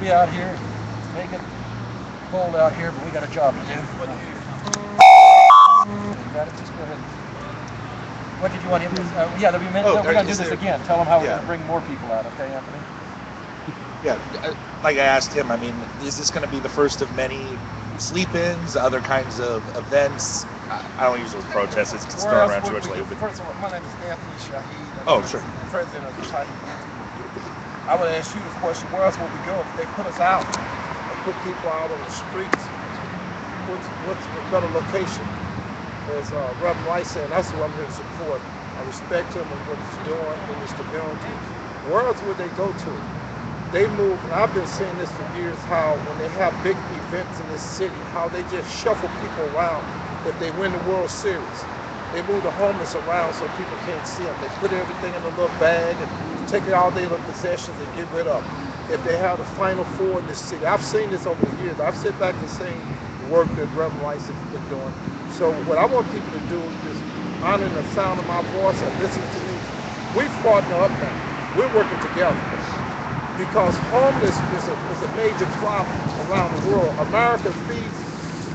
be out here, make it cold out here, but we got a job to do. Got it? Just go ahead. What did you want him to yeah, we're going to do this again. Tell them how we're going to bring more people out, okay, Anthony? Yeah, like I asked him, I mean, is this going to be the first of many sleep-ins, other kinds of events? I don't use those protests, it's thrown around too much lately. First of all, my name is Anthony Shaheed. Oh, sure. President of the Title. I would ask you the question, where else would we go if they put us out and put people out on the streets? What's a better location? As Reverend White said, that's who I'm here to support. I respect him and what he's doing in this community. Where else would they go to? They move, and I've been saying this for years, how when they have big events in this city, how they just shuffle people around if they win the World Series. They move the homeless around so people can't see them. They put everything in a little bag and take all their little possessions and get rid of them. If they have the Final Four in this city, I've seen this over the years. I've sit back and seen the work that Reverend Rice has been doing. So what I want people to do is honor the sound of my voice and listen to me. We partner up now. We're working together. Because homeless is a major problem around the world. America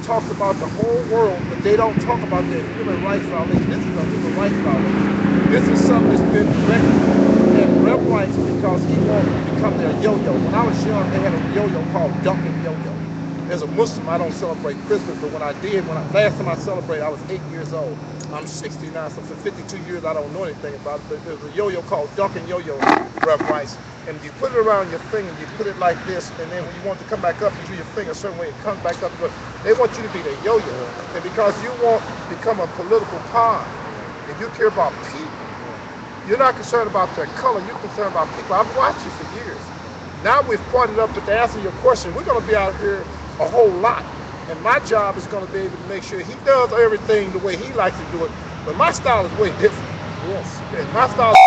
talks about the whole world, but they don't talk about their human rights violation. This is a human rights violation. This is something that's been directed at Rev Rights because he wanted to become their yo-yo. When I was young, they had a yo-yo called Dunkin' Yo-Yo. As a Muslim, I don't celebrate Christmas, but when I did, last time I celebrated, I was 8 years old. I'm 69, so for 52 years, I don't know anything about it, but there's a yo-yo called Dunkin' Yo-Yo, Rev Rice. And you put it around your finger, you put it like this, and then when you want to come back up, you do your finger a certain way, it comes back up. But they want you to be the yo-yo. And because you want to become a political pawn, and you care about people, you're not concerned about their color, you're concerned about people. I've watched you for years. Now we've partnered up, but to answer your question, we're going to be out here a whole lot. And my job is going to be able to make sure he does everything the way he likes to do it. But my style is way different. Yes. And my style is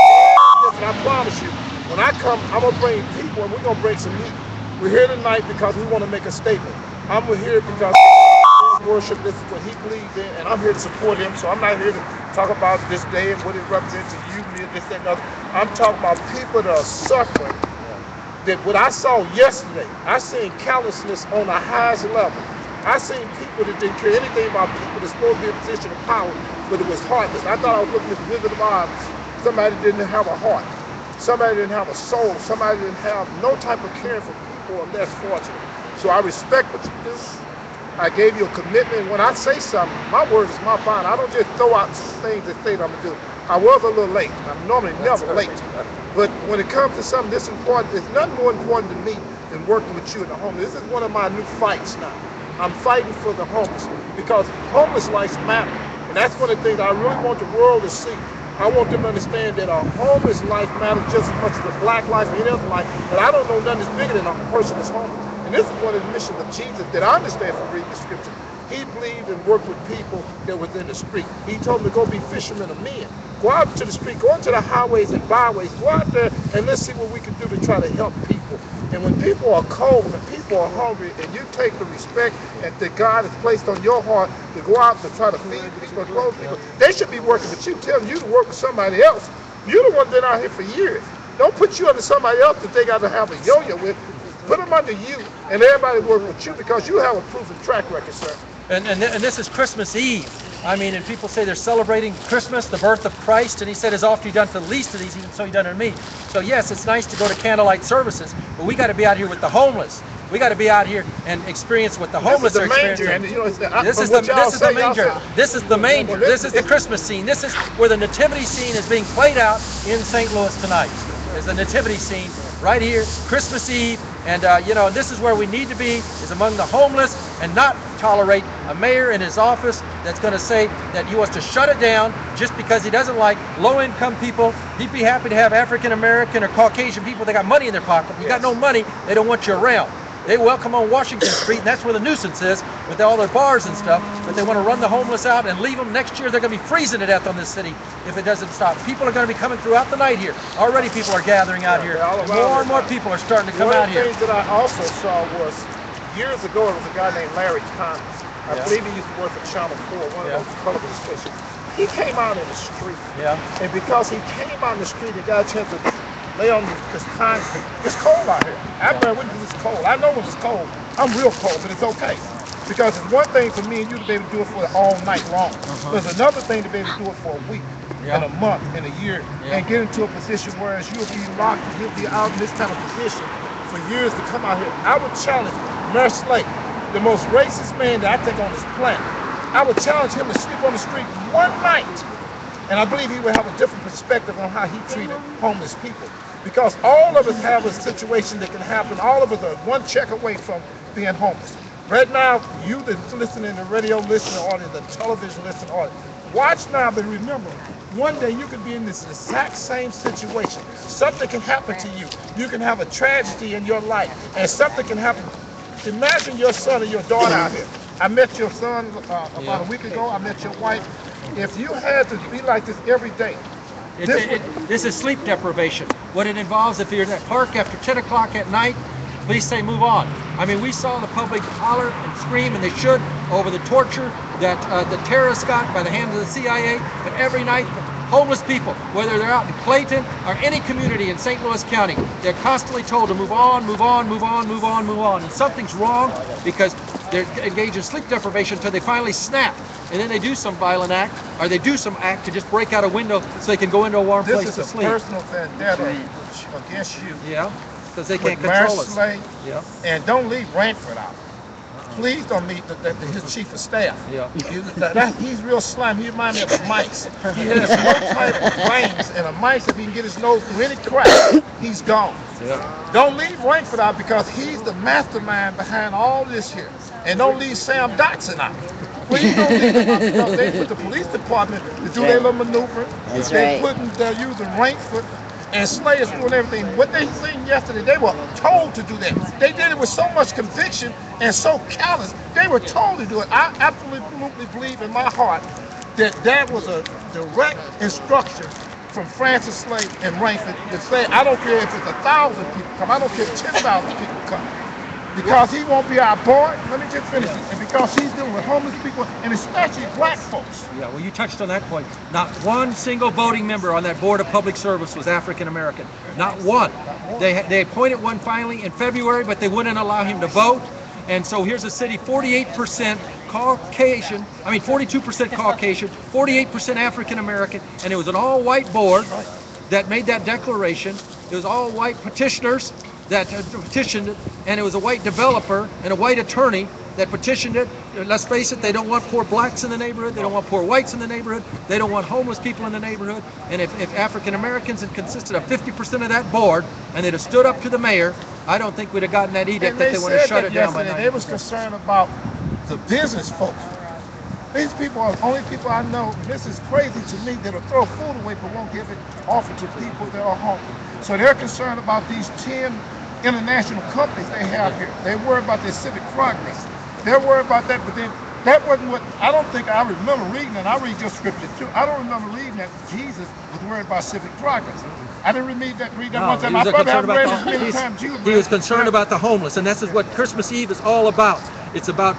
different, I promise you. When I come, I'm going to bring people and we're going to bring some meat. We're here tonight because we want to make a statement. I'm here because worship, this is what he believes in, and I'm here to support him. So I'm not here to talk about this day and what it represents to you, me, this, that, and other. I'm talking about people that are suffering. That what I saw yesterday, I seen callousness on the highest level. I seen people that didn't care anything about people that's supposed to be in a position of power, but it was heartless. I thought I was looking at the Wizard of Oz. Somebody didn't have a heart. Somebody didn't have a soul. Somebody didn't have no type of caring for people or less fortunate. So I respect what you do. I gave you a commitment. When I say something, my word is my bond. I don't just throw out things that say I'm going to do. I was a little late. I'm normally never late. But when it comes to something this important, there's nothing more important to me than working with you in the homeless. This is one of my new fights now. I'm fighting for the homeless because homeless lives matter. And that's one of the things I really want the world to see. I want them to understand that a homeless life matters just as much as a black life or any other life. But I don't know nothing that's bigger than a person that's homeless. And this is one of the missions of Jesus that I understand from reading the scripture. He believed and worked with people that was in the street. He told them to go be fishermen of men. Go out to the street, go into the highways and byways, go out there and let's see what we can do to try to help people. And when people are cold and people are hungry and you take the respect that God has placed on your heart to go out to try to feed people, clothe people, they should be working with you, telling you to work with somebody else. You're the one that's been out here for years. Don't put you under somebody else that they got to have a yo-yo with. Put them under you and everybody work with you because you have a proven track record, sir. And this is Christmas Eve. I mean, and people say they're celebrating Christmas, the birth of Christ, and he said, as often you done for the least of these, even so you done in me. So yes, it's nice to go to candlelight services, but we got to be out here with the homeless. We got to be out here and experience what the homeless are experiencing. This is the manger. This is the manger. This is the Christmas scene. This is where the nativity scene is being played out in St. Louis tonight. There's the nativity scene right here, Christmas Eve. And this is where we need to be, is among the homeless, and not tolerate a mayor in his office that's going to say that he wants to shut it down just because he doesn't like low-income people. He'd be happy to have African-American or Caucasian people that got money in their pocket. If you got no money, they don't want you around. They welcome on Washington Street, and that's where the nuisance is, with all their bars and stuff, but they want to run the homeless out and leave them. Next year, they're going to be freezing to death on this city if it doesn't stop. People are going to be coming throughout the night here. Already people are gathering out here. More and more people are starting to come out here. One of the things that I also saw was, years ago, there was a guy named Larry Thomas. I believe he used to work for Channel 4, one of those television stations. He came out in the street. And because he came out in the street, he got a chance to lay on this concrete. It's cold out here. I've been with this cold. I know when it's cold. I'm real cold, but it's okay. Because it's one thing for me and you to be able to do it for all night long. There's another thing to be able to do it for a week, and a month, and a year, and get into a position whereas you'll be locked, you'll be out in this kind of position for years to come out here. I would challenge Mayor Slate, the most racist man that I think on this planet. I would challenge him to sleep on the street one night, and I believe he would have a different perspective on how he treated homeless people. Because all of us have a situation that can happen. All of us are one check away from being homeless. Right now, you that's listening to radio listening audience, the television listening audience, watch now, but remember, one day you could be in this exact same situation. Something can happen to you. You can have a tragedy in your life, and something can happen. Imagine your son or your daughter out here. I met your son about a week ago. I met your wife. If you had to be like this every day, this is sleep deprivation. What it involves, if you're in that park after 10 o'clock at night, police say move on. I mean, we saw the public holler and scream, and they should, over the torture that the terrorists got by the hands of the CIA. But every night, homeless people, whether they're out in Clayton or any community in St. Louis County, they're constantly told to move on, move on, move on, move on, move on. And something's wrong because they're engaged in sleep deprivation until they finally snap. And then they do some violent act, or they do some act to just break out a window so they can go into a warm place to sleep. This is a personal vendetta against you. Yeah, because they can't control us. Yeah. And don't leave Rankford out. Please don't meet his chief of staff. Yeah. He's real slimy. He reminds me of a mice. He has no type of brains, and a mice, if he can get his nose through any crack, he's gone. Yeah. Don't leave Rankford out because he's the mastermind behind all this here. And don't leave Sam Dotson out. Please don't leave him out because they put the police department to do their little maneuver. They're using Rankford. And Slayers doing everything. What they seen yesterday, they were told to do that. They did it with so much conviction and so callous. They were told to do it. I absolutely believe in my heart that that was a direct instruction from Francis Slade and Rankford to say, I don't care if it's 1,000 people come, I don't care if 10,000 people come. Because he won't be our board, let me just finish it, and because he's dealing with homeless people, and especially black folks. Yeah, well, you touched on that point. Not one single voting member on that Board of Public Service was African American. Not one. They appointed one finally in February, but they wouldn't allow him to vote. And so here's a city, 48% Caucasian, 42% Caucasian, 48% African American, and it was an all-white board that made that declaration. It was all white petitioners that petitioned it, and it was a white developer and a white attorney that petitioned it. Let's face it, they don't want poor blacks in the neighborhood, they don't want poor whites in the neighborhood, they don't want homeless people in the neighborhood. And if African Americans had consisted of 50% of that board and they'd have stood up to the mayor, I don't think we'd have gotten that edict that they want to shut it down by 90%. They was concerned about the business folks. These people are the only people I know, this is crazy to me, that'll throw food away but won't give it offer to people that are hungry. So they're concerned about these 10 international companies they have here. They worry about their civic progress. They're worried about that, but then that wasn't what, I don't think I remember reading, and I read your scripture too. I don't remember reading that Jesus was worried about civic progress. I didn't read that one time. I probably haven't read it many times. He was concerned about the homeless, and this is what Christmas Eve is all about. It's about,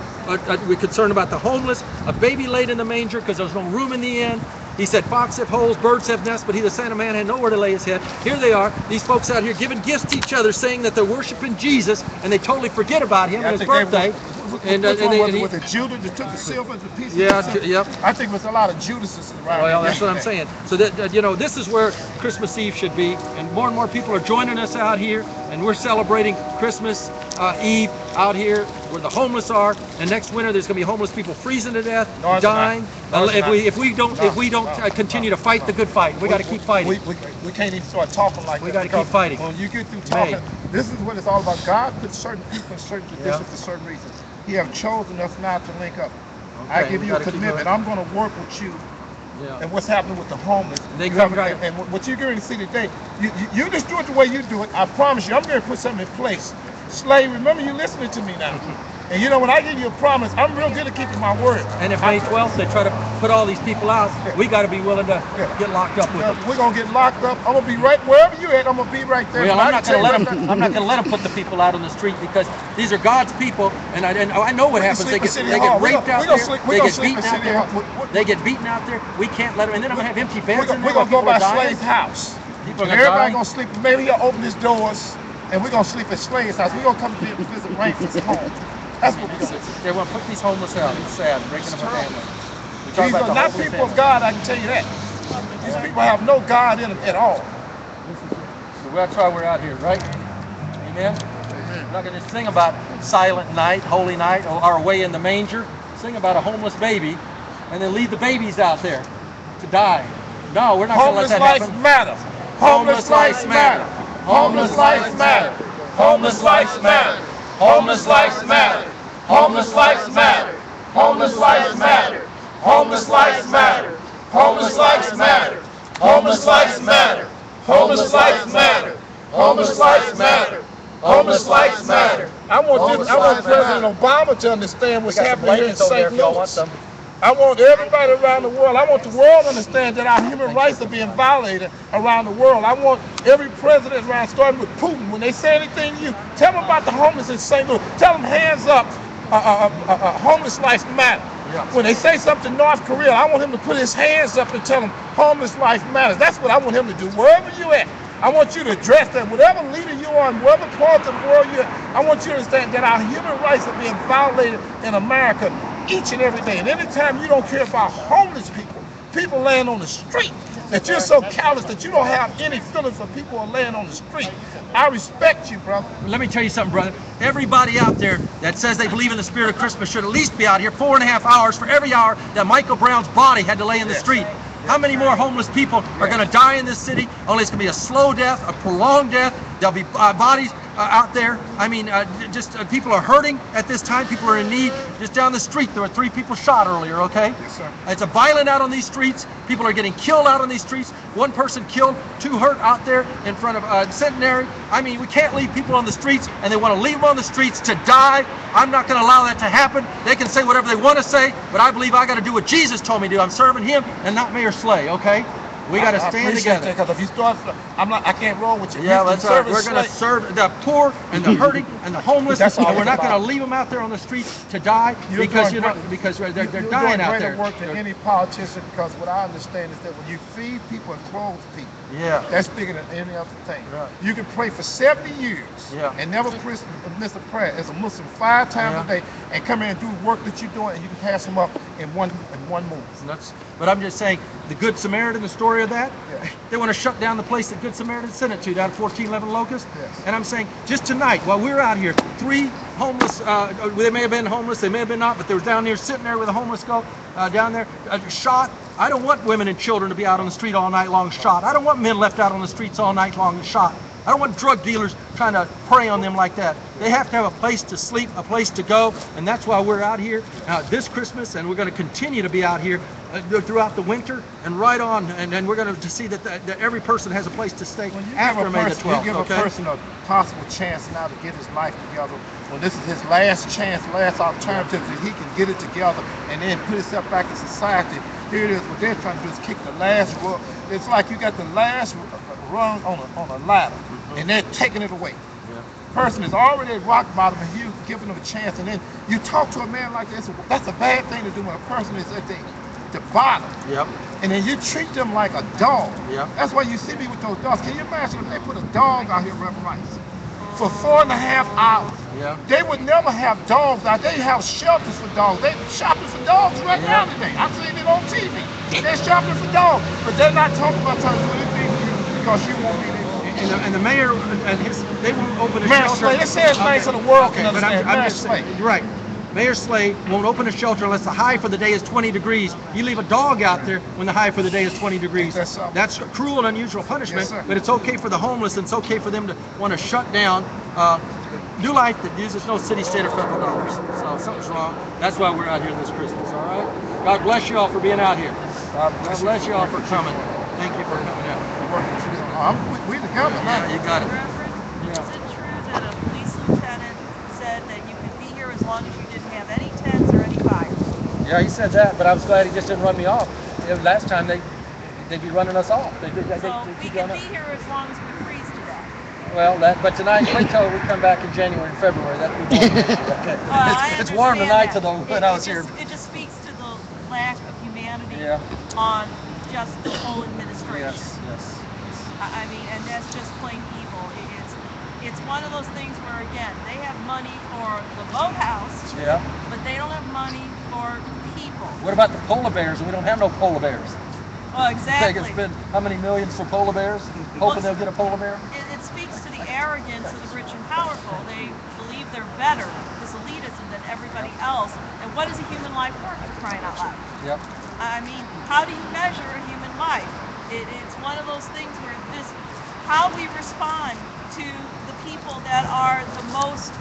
we're concerned about the homeless, a baby laid in the manger because there's no room in the inn. He said, fox have holes, birds have nests, but he, the Son of Man, had nowhere to lay his head. Here they are, these folks out here giving gifts to each other, saying that they're worshiping Jesus, and they totally forget about him and his birthday. Was it Judas that took the silver, the pieces? Yeah, yep. I think it was a lot of Judases around. Well, that's what I'm saying. So that, this is where Christmas Eve should be, and more people are joining us out here, and we're celebrating Christmas Eve out here where the homeless are. And next winter, there's going to be homeless people freezing to death, dying. If we don't continue to fight the good fight, we got to keep fighting. We can't even start talking like that. We got to keep fighting. When you get through talking, this is what it's all about. God puts certain people in certain conditions for certain reasons. He have chosen us not to link up. Okay, I give you a commitment. I'm going to work with you. Yeah. And what's happening with the homeless. And what you're going to see today, you just do it the way you do it. I promise you, I'm going to put something in place. Slave, remember you listening to me now. And when I give you a promise, I'm real good at keeping my word. And if May 12th they try to put all these people out, we got to be willing to get locked up with them. We're going to get locked up. I'm going to be right wherever you're at. I'm going to be right there. Well, I'm not going to let them put the people out on the street because these are God's people, and I know what happens. They get raped out there. They get beaten out there. We can't let them. And then I'm going to have empty beds. We're going to go by Slade's house. People are And gonna everybody die. gonna sleep. Maybe he'll open his doors, and we're gonna sleep at Slade's house. We're gonna come to visit Rainford's home. That's what we're gonna do. They want to put these homeless out. It's sad, breaking up a family. We talk These about are the not homeless people of family. God, I can tell you that. These people have no God in them at all. So that's why we're out here, right? Amen. We're not going to sing about silent night, holy night, or our way in the manger. Sing about a homeless baby, and then leave the babies out there to die. No, we're not going to let Homeless that lives happen. matter. Homeless lives matter. Homeless lives matter. Homeless lives matter. Homeless lives matter. Homeless lives matter. Homeless lives matter. Homeless lives matter. Homeless lives matter. Homeless lives matter. Homeless lives matter. Homeless lives matter. Homeless lives matter. I want President Obama to understand what's happening here in St. Louis. I want everybody around the world. I want the world to understand that our human rights are being violated around the world. I want every president around, starting with Putin, when they say anything to you, tell them about the homeless in St. Louis. Tell them hands up, homeless lives matter. When they say something to North Korea, I want him to put his hands up and tell them homeless life matters. That's what I want him to do. Wherever you at, I want you to address that. Whatever leader you are, whatever part of the world you're at, I want you to understand that our human rights are being violated in America each and every day. And anytime you don't care about homeless people, people laying on the street, that you're so callous that you don't have any feelings for people who are laying on the street. I respect you, brother. Let me tell you something, brother. Everybody out there that says they believe in the spirit of Christmas should at least be out here 4.5 hours for every hour that Michael Brown's body had to lay in the street. How many more homeless people are going to die in this city? Only it's going to be a slow death, a prolonged death. There'll be bodies out there. I mean, people are hurting at this time. People are in need. Just down the street, there were 3 people shot earlier, okay? Yes, sir. It's a violent out on these streets. People are getting killed out on these streets. 1 person killed, 2 hurt out there in front of Centenary. I mean, we can't leave people on the streets, and they want to leave them on the streets to die. I'm not going to allow that to happen. They can say whatever they want to say, but I believe I got to do what Jesus told me to do. I'm serving him and not Mayor Slay, okay? We got to stand together. Because if you start, I can't roll with you. Yeah, that's right. We're going to serve the poor and the hurting and the homeless, That's all and we're it's not going about. to leave them out there on the streets to die because they're dying out there. You're doing greater work than any politician, because what I understand is that when you feed people and clothe people, Yeah. that's bigger than any other thing. Right. You can pray for 70 years Yeah. and never miss a prayer as a Muslim 5 times Yeah. a day, and come in and do the work that you're doing, and you can pass them up in one move. But I'm just saying, the Good Samaritan, the story of that, Yeah. they want to shut down the place that Good Samaritan sent it to, down at 1411 Locust. Yes. And I'm saying, just tonight, while we're out here, 3 homeless, they may have been homeless, they may have been not, but they were down there sitting there with a homeless skull down there, shot. I don't want women and children to be out on the street all night long shot. I don't want men left out on the streets all night long shot. I don't want drug dealers trying to prey on them like that. They have to have a place to sleep, a place to go, and that's why we're out here this Christmas, and we're going to continue to be out here throughout the winter and right on, and we're going to see that every person has a place to stay When you after May the 12th. you give Okay? a person a possible chance now to get his life together, when this is his last chance, last alternative, that he can get it together and then put himself back in society. Here it is. What they're trying to do is kick the last rung. It's like you got the last rung on a ladder, and they're taking it away. Person is already at rock bottom, and you giving them a chance, and then you talk to a man like this. That's a bad thing to do when a person is at the bottom. Yep. And then you treat them like a dog. Yep. That's why you see me with those dogs. Can you imagine if they put a dog out here, Reverend Rice, for 4.5 hours? Yeah. They would never have dogs out. They have shelters for dogs. They shopping for dogs right now today. I've seen it on TV. They're shopping for dogs, but they're not talking about trying to do anything for you because you won't be there. And the mayor and they won't open a Mayor shelter. Slay, it says things so the world can but understand. I'm Mayor just Slay. you're right. Mayor Slay won't open a shelter unless the high for the day is 20 degrees. You leave a dog out there when the high for the day is 20 degrees. That's cruel and unusual punishment, Yes, sir. but it's okay for the homeless, and it's okay for them to want to shut down New Life that uses no city, state, or federal dollars. So something's wrong. That's why we're out here this Christmas, all right? God bless you all for being out here. God bless you all for coming. Thank you for coming out. We together now. Yeah, you got it. Reverend, Yeah. is it true that a police lieutenant said that you could be here as long as you didn't have any tents or any fires? Yeah, he said that, but I was glad he just didn't run me off. Last time they'd be running us off. So we can be here as long as we freeze to death. Well, but tonight, wait till we come back in January and February. That'll be warm. It's warm tonight when I was here. It just speaks to the lack of humanity Yeah. on just the whole administration. Yes. I mean, and that's just plain evil. It's one of those things where, again, they have money for the boathouse, Yeah. but they don't have money for people. What about the polar bears? We don't have no polar bears. Well, They exactly. can spend how many millions for polar bears? Hoping they'll get a polar bear? It speaks to the arrogance of the rich and powerful. They believe they're better, this elitism, than everybody else. And what is a human life worth, for crying out loud? Yep. I mean, how do you measure a human life? It's one of those things where how we respond to the people that are the most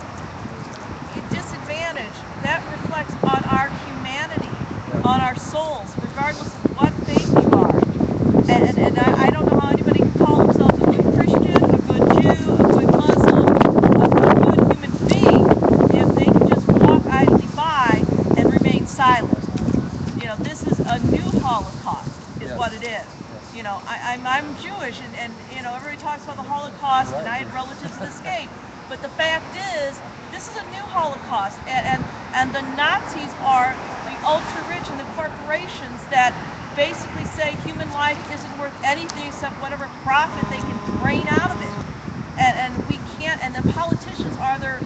disadvantaged, that reflects on our humanity, on our souls, regardless of what faith you are. And I don't know how anybody can call themselves a good Christian, a good Jew, a good Muslim, a good human being if they can just walk idly by and remain silent. You know, this is a new Holocaust, is what it is. You know, I'm Jewish, and you know, everybody talks about the Holocaust, and I had relatives that escaped. But the fact is, this is a new Holocaust, and the Nazis are the ultra rich and the corporations that basically say human life isn't worth anything except whatever profit they can drain out of it. And we can't, and the politicians are their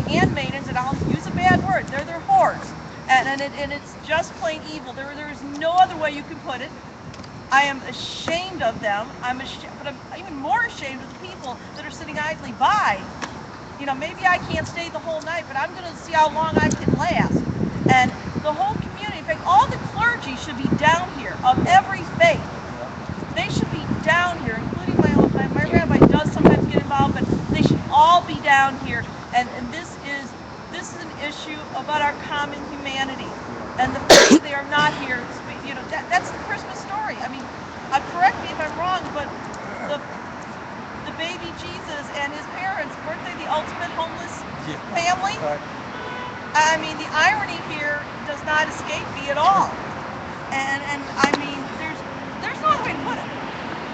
handmaidens, and I'll use a bad word, they're their whores. And it's just plain evil. There is no other way you can put it. I am ashamed of them. But I'm even more ashamed of the people that are sitting idly by. You know, maybe I can't stay the whole night, but I'm going to see how long I can last. And the whole community, in fact, all the clergy should be down here of every faith. They should be down here, including my rabbi does sometimes get involved, but they should all be down here. And this is an issue about our common humanity. And the fact that they are not here, you know, that's the Christmas story. I mean, correct me if I'm wrong, but the baby Jesus and his parents, weren't they the ultimate homeless family? I mean, the irony here does not escape me at all. And I mean, there's no other way to put it.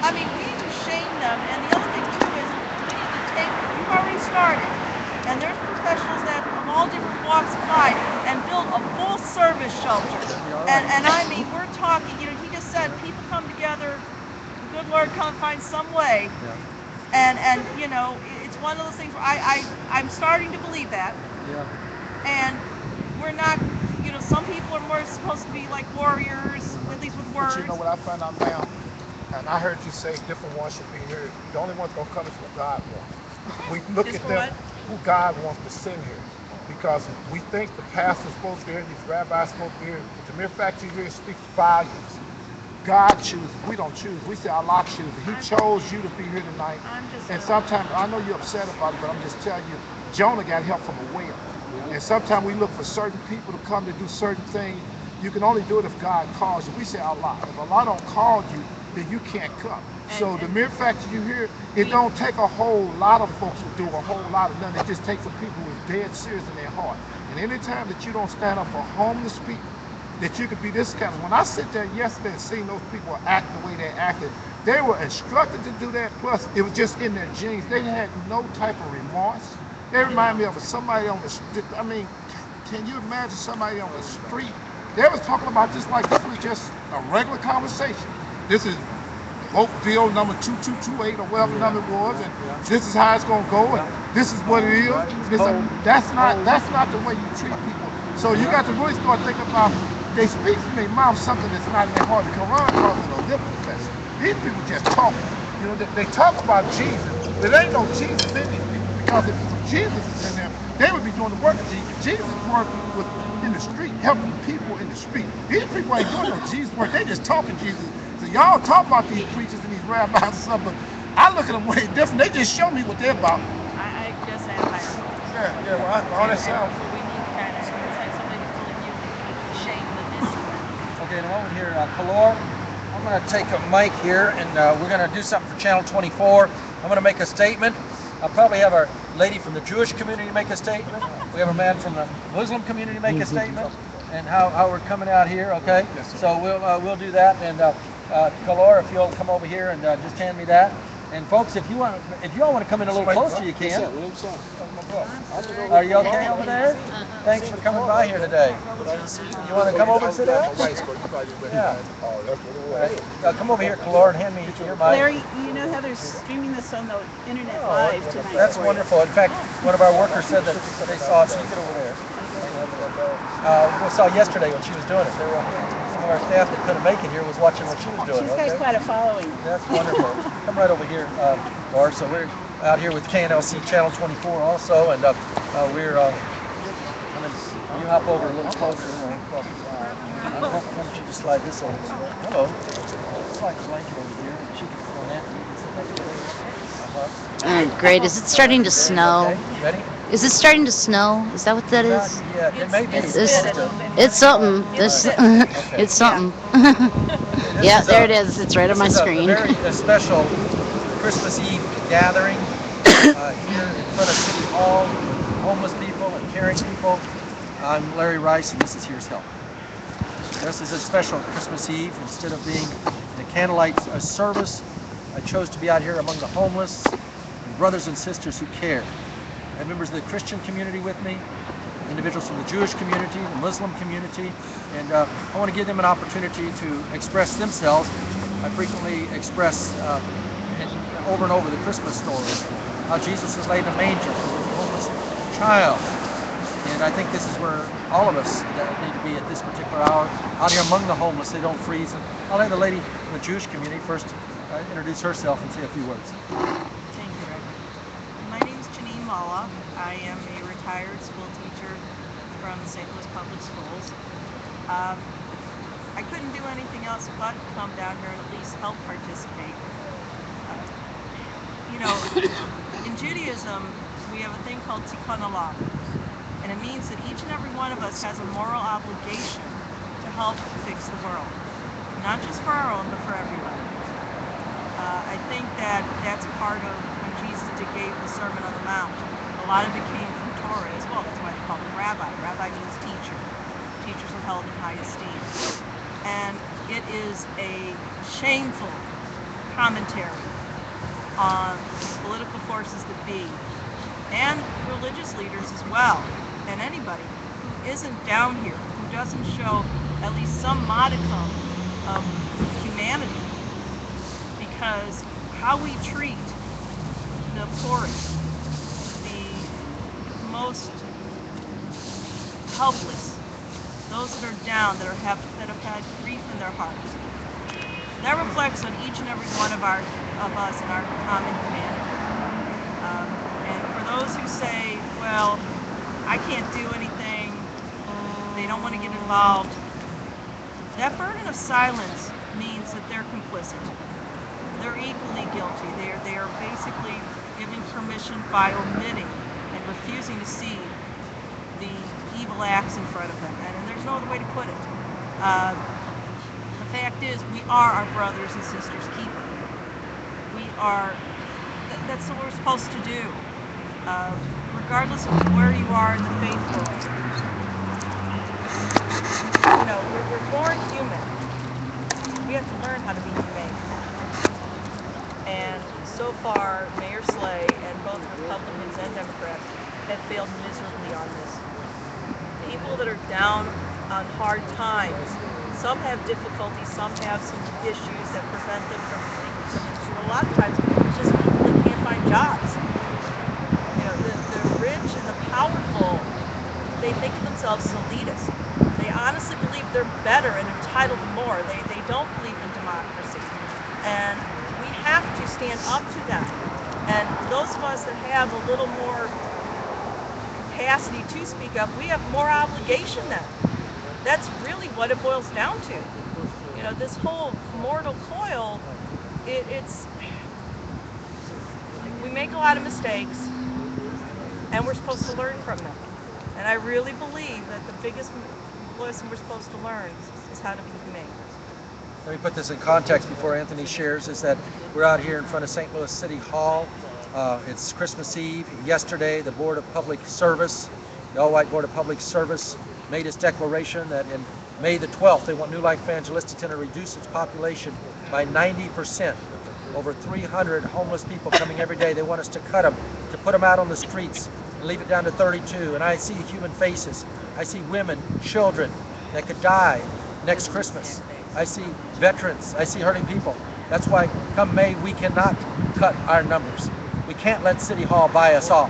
I mean, we need to shame them. And the other thing too is we need to take. You've already started, and there's professionals that of all different walks of life and build a full service shelter. And I mean, we're talking. You know, he just said people come together. The good Lord come find some way. And you know, it's one of those things where I'm starting to believe that. And we're not, you know, some people are more supposed to be like warriors, at least with words. But you know what I found out now? And I heard you say different ones should be here. The only one's going to come is what God wants. We look Just at for them, what? who God wants to send here. Because we think the pastor's supposed to be here, these rabbis supposed to be here. But the mere fact you're here speaks volumes. God chooses. We don't choose. We say Allah chooses. He chose you to be here tonight. And sometimes, I know you're upset about it, but I'm just telling you, Jonah got help from a whale. And sometimes we look for certain people to come to do certain things. You can only do it if God calls you. We say Allah. If Allah don't call you, then you can't come. So the mere fact that you're here, it don't take a whole lot of folks to do a whole lot of nothing. It just takes some people who's dead serious in their heart. And anytime that you don't stand up for homeless people, that you could be this kind of. When I sit there yesterday and seen those people act the way they acted, they were instructed to do that. Plus, it was just in their genes. They had no type of remorse. They remind me of somebody on the street. I mean, can you imagine somebody on the street? They was talking about just like this was just a regular conversation. This is vote bill number 2228 or whatever number it was, and this is how it's gonna go, and this is what it is. That's not the way you treat people. So you got to really start thinking about. They speak from their mouth something that's not in their heart. The Quran calls it a lip confession. These people just talk. You know, they talk about Jesus, but there ain't no Jesus in these people. Because if Jesus is in them, they would be doing the work of Jesus. Jesus worked in the street, helping people in the street. These people ain't doing no Jesus work. They just talking Jesus. So y'all talk about these preachers and these rabbis and stuff, but I look at them way different. They just show me what they're about. I just have higher. Yeah, well, all that sounds. We need kind of, it's like somebody who's really ashamed of this. Okay, in a moment here, Kalor, I'm going to take a mic here, and we're going to do something for Channel 24. I'm going to make a statement. I'll probably have our lady from the Jewish community make a statement. We have a man from the Muslim community make a statement, and how we're coming out here. Okay, so we'll do that. And Kalor, if you'll come over here and just hand me that. And folks, if you all want to come in a little closer, you can. Are you okay over there? Thanks for coming by here today. You want to come over and sit down? Yeah. Come over here, Calor, and hand me your mic. Larry, you know how they're streaming this on the internet live tonight. That's for wonderful. In fact, one of our workers said that they saw it. So you get over there. We saw yesterday when she was doing it. Some of our staff that couldn't make it here was watching what she was you. doing. She's got quite a following. That's wonderful. Come right over here, Laura. So we're out here with KNLC Channel 24 also, and we're. You hop over a little closer. Why don't you just slide this over? Hello. Slide the blanket over here, and she can put on that. Great. Is it starting to snow? Okay. Ready? Is it starting to snow? Is that what that is? Yeah, it may be. It's something. It's something. Yeah, there it is. It's right on my screen. This is a very special Christmas Eve gathering here in front of City Hall, homeless people and caring people. I'm Larry Rice, and this is Here's Help. This is a special Christmas Eve. Instead of being in a candlelight service, I chose to be out here among the homeless and brothers and sisters who care. I have members of the Christian community with me, individuals from the Jewish community, the Muslim community, and I want to give them an opportunity to express themselves. I frequently express over and over the Christmas story, how Jesus was laid in a manger with a homeless child. And I think this is where all of us need to be at this particular hour, out here among the homeless. They don't freeze. And I'll have the lady from the Jewish community first introduce herself and say a few words. Thank you, Reverend. My name is Janine Mala. I am a retired school teacher from the St. Louis Public Schools. I couldn't do anything else but come down here and at least help participate. In Judaism, we have a thing called tikkun olam. And it means that each and every one of us has a moral obligation to help fix the world. Not just for our own, but for everybody. I think that that's part of when Jesus gave the Sermon on the Mount. A lot of it came from Torah as well. That's why they call him rabbi. Rabbi means teacher. Teachers are held in high esteem. And it is a shameful commentary on political forces that be, and religious leaders as well, and anybody who isn't down here, who doesn't show at least some modicum of humanity, because how we treat the poorest, the most helpless, those that are down, that have had grief in their hearts, that reflects on each and every one of us in our common humanity. And for those who say, well, I can't do anything, they don't want to get involved, that burden of silence means that they're complicit. They're equally guilty. They are basically giving permission by omitting and refusing to see the evil acts in front of them. And there's no other way to put it. The fact is, we are our brothers and sisters' keeper. We are, that's what we're supposed to do. Regardless of where you are in the faith world. We're born human. We have to learn how to be humane. And so far, Mayor Slay and both Republicans and Democrats have failed miserably on this. People that are down on hard times, some have difficulties, some have some issues that prevent them from making some issues. A lot of times, it's just people that can't find jobs. The rich and the powerful, they think of themselves as elitists. They honestly believe they're better and entitled to more. They don't believe in democracy. And we have to stand up to them. And those of us that have a little more capacity to speak up, we have more obligation then. That's really what it boils down to. This whole mortal coil, it's we make a lot of mistakes, and we're supposed to learn from them. And I really believe that the biggest lesson we're supposed to learn is how to be humane. Let me put this in context before Anthony shares, is that we're out here in front of St. Louis City Hall. It's Christmas Eve. Yesterday, the Board of Public Service, the all-white Board of Public Service, made its declaration that in May the 12th, they want New Life Evangelistic Center to reduce its population by 90%. Over 300 homeless people coming every day. They want us to cut them, to put them out on the streets and leave it down to 32. And I see human faces. I see women, children that could die next Christmas. I see veterans. I see hurting people. That's why come May, we cannot cut our numbers. We can't let City Hall buy us off.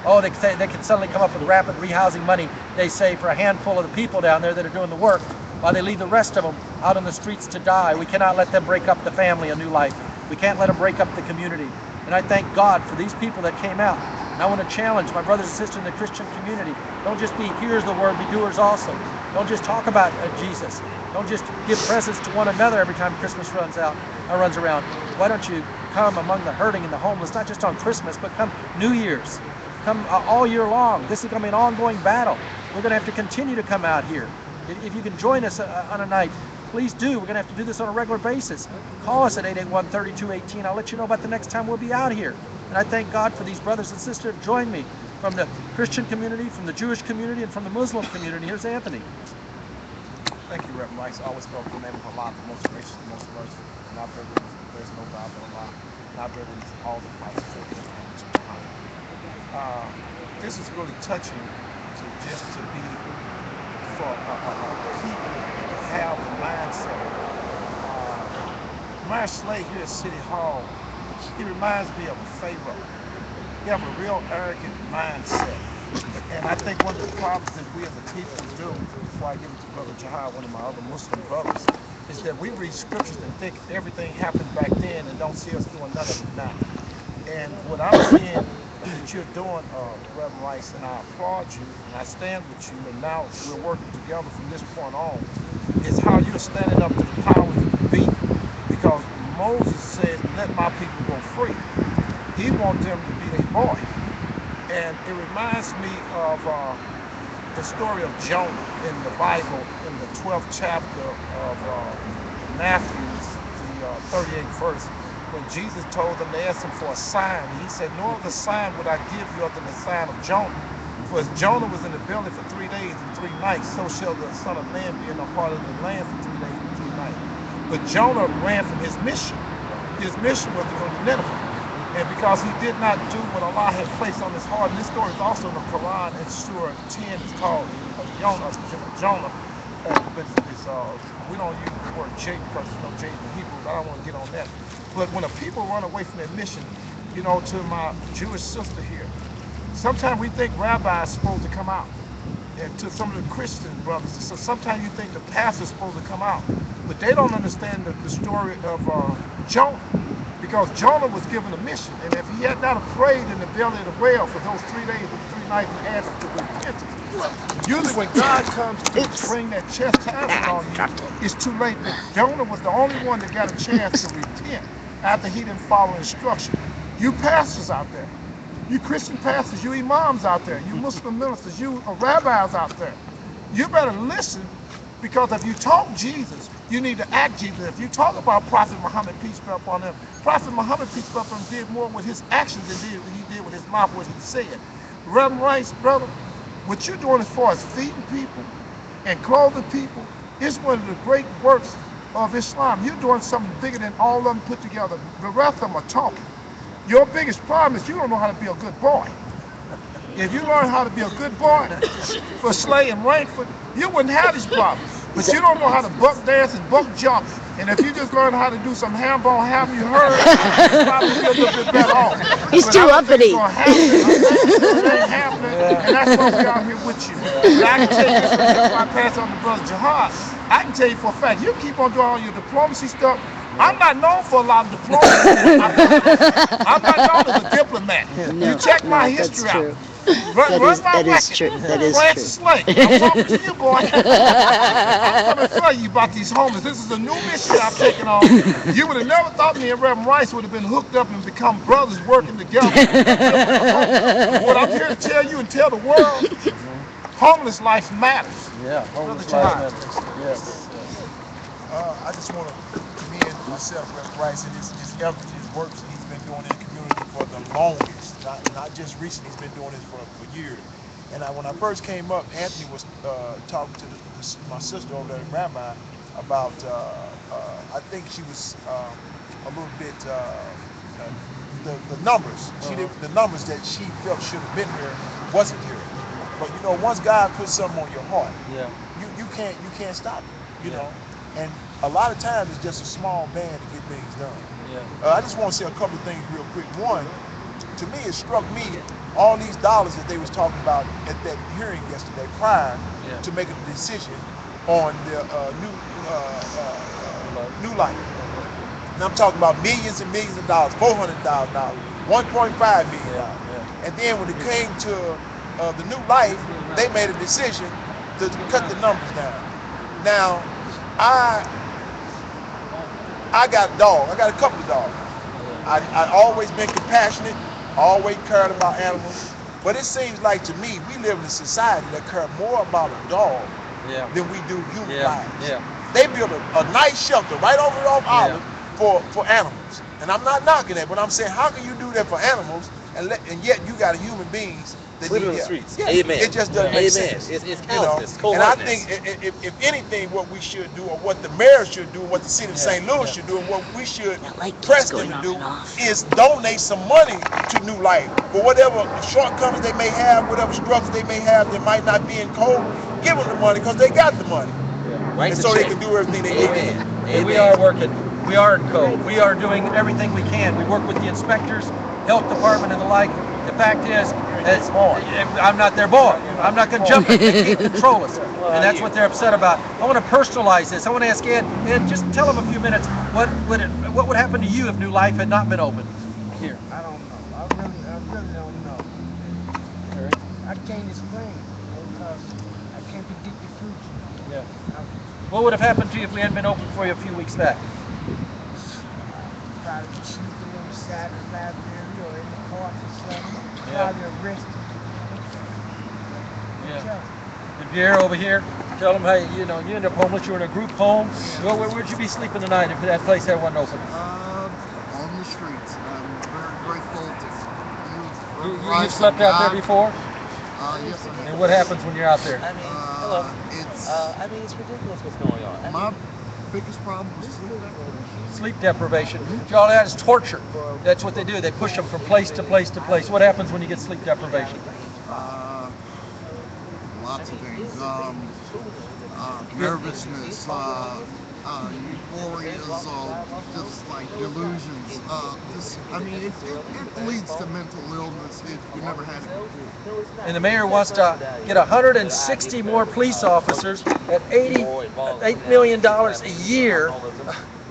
Oh, they can suddenly come up with rapid rehousing money, they say, for a handful of the people down there that are doing the work, while they leave the rest of them out on the streets to die. We cannot let them break up the family a new life. We can't let them break up the community. And I thank God for these people that came out. And I want to challenge my brothers and sisters in the Christian community. Don't just be hearers of the word, be doers also. Don't just talk about Jesus. Don't just give presents to one another every time Christmas runs around. Why don't you come among the hurting and the homeless, not just on Christmas, but come New Year's. Come all year long. This is going to be an ongoing battle. We're going to have to continue to come out here. If you can join us on a night, please do. We're going to have to do this on a regular basis. Call us at 881-3218. I'll let you know about the next time we'll be out here. And I thank God for these brothers and sisters who have joined me from the Christian community, from the Jewish community, and from the Muslim community. Here's Anthony. Thank you, Reverend Rice. I always felt the name of Allah, the most gracious, the most merciful. Not there there's no God but Allah. Not there is all the prophets of Muhammad. This is really touching to be for people to have the mindset. Myers Slade here at City Hall, he reminds me of a Pharaoh. He have a real arrogant mindset. And I think one of the problems that we as a people do, before I give it to Brother Jihad, one of my other Muslim brothers, is that we read scriptures and think everything happened back then and don't see us doing none of it now. And what I'm seeing that you're doing, Reverend Rice, and I applaud you, and I stand with you, and now we're working together from this point on, is how you're standing up to the powers that be. Because Moses said, let my people go free. He wants them to be their boy. And it reminds me of the story of Jonah in the Bible, in the 12th chapter of Matthew, the 38th verse, when Jesus told them, they asked him for a sign. He said, no other sign would I give you other than the sign of Jonah. For as Jonah was in the belly for 3 days and 3 nights, so shall the Son of Man be in the heart of the land for 3 days and 3 nights. But Jonah ran from his mission. His mission was to go to Nineveh. And because he did not do what Allah had placed on his heart, and this story is also in the Quran in Surah 10, it's called Jonah. But we don't use the word J because there's no J in Hebrew, but I don't want to get on that. But when a people run away from their mission, you know, to my Jewish sister here, sometimes we think rabbis are supposed to come out. And to some of the Christian brothers, so sometimes you think the pastor's supposed to come out. But they don't understand the story of Jonah. Because Jonah was given a mission, and if he had not prayed in the belly of the whale for those 3 days and 3 nights and asked for repentance, usually when God comes to bring that chastisement on you, it's too late. But Jonah was the only one that got a chance to repent after he didn't follow instruction. You pastors out there, you Christian pastors, you imams out there, you Muslim ministers, you rabbis out there, you better listen. Because if you talk Jesus, you need to act Jesus. If you talk about Prophet Muhammad, peace be upon him, Prophet Muhammad, peace be upon him, did more with his actions than he did with his mouth, what he said. Reverend Rice, brother, what you're doing as far as feeding people and clothing people is one of the great works of Islam. You're doing something bigger than all of them put together. The rest of them are talking. Your biggest problem is you don't know how to be a good boy. If you learn how to be a good boy for Slay and Rankford, you wouldn't have these problems. But you don't know how to buck dance and buck jump. And if you just learn how to do some handball, haven't you heard? You probably be a little bit better off. He's but too uppity. It ain't happening, and that's why we're out here with you. But I can tell you this, before I pass on to Brother Jihad, I can tell you for a fact, you keep on doing all your diplomacy stuff. I'm not known for a lot of diplomacy. I'm not known as a diplomat. No, You check my that's history true. out. Run my That is record. true. That is Francis true. Slade. I'm talking to you, boy. I'm coming for you about these homeless. This is a new mission I've taken on. You would have never thought me and Reverend Rice would have been hooked up and become brothers working together. What I'm here to tell you and tell the world, homeless life matters. Yeah, homeless Brother life Jihad. matters. Yes. I just want to commend myself, Reverend Rice, and his efforts, his works that he's been doing in the community for the longest, not just recently. He's been doing this for years. And when I first came up, Anthony was talking to my sister over there, Rabbi, about I think she was a little bit the numbers. She didn't, the numbers that she felt should have been here wasn't here. But you know, once God puts something on your heart, Yeah. you can't stop it. You Yeah. know, and a lot of times it's just a small band to get things done. Yeah. I just want to say a couple of things real quick. One, to me, it struck me all these dollars that they was talking about at that hearing yesterday prior Yeah. to making a decision on the new life. And I'm talking about millions and millions of dollars, $400,000, $1.5 million. Yeah. And then when it came to the new life, they made a decision to cut the numbers down. Now, I got a dog. I got a couple of dogs. I always been compassionate, always cared about animals. But it seems like to me, we live in a society that care more about a dog Yeah. than we do human Yeah. lives. Yeah. They built a nice shelter right over off Island for animals. And I'm not knocking that, but I'm saying, how can you do that for animals and yet you got human beings that Living in need the help? streets. Yeah, Amen. it just doesn't make Amen. sense. It's You know? callousness, And I cold-heartedness. think if anything, what we should do, or what the mayor should do, what the city of St. Louis should do, and what we should That light keeps press them going to on do and off. is donate some money to New Life for whatever shortcomings they may have, whatever struggles they may have that might not be in code. Give them the money because they got the money, Write and the so they check. can do everything they need to do. Amen. And we Amen. are working. We are in code. We are doing everything we can. We work with the inspectors, health department, and the like. The fact is, I'm not their boy. I'm not going to jump in. They can't control us, and that's what they're upset about. I want to personalize this. I want to ask Ed. Ed, just tell them a few minutes. What would happen to you if New Life had not been open here? I don't know. I really don't know. I can't explain because I can't predict the future. Yeah. What would have happened to you if we hadn't been open for you a few weeks back? Probably be sleeping on the side of the library or in the park or something. Yeah. Probably arrested. Yeah. And Pierre over here, tell them, hey, you know, you end up homeless. You're in a group home. Well, where'd you be sleeping tonight if that place wasn't open? On the streets. I'm very grateful to you. You slept out there before? Yes, I have. And what happens when you're out there? I mean, hello. It's I mean, it's ridiculous what's going on. I my mean, biggest problem was sleep deprivation. Sleep deprivation. All that is torture. That's what they do. They push them from place to place to place. What happens when you get sleep deprivation? Lots of things. Nervousness, euphoria, just like delusions. I mean, it leads to mental illness if you never had it before. And the mayor wants to get 160 more police officers at $8 million a year,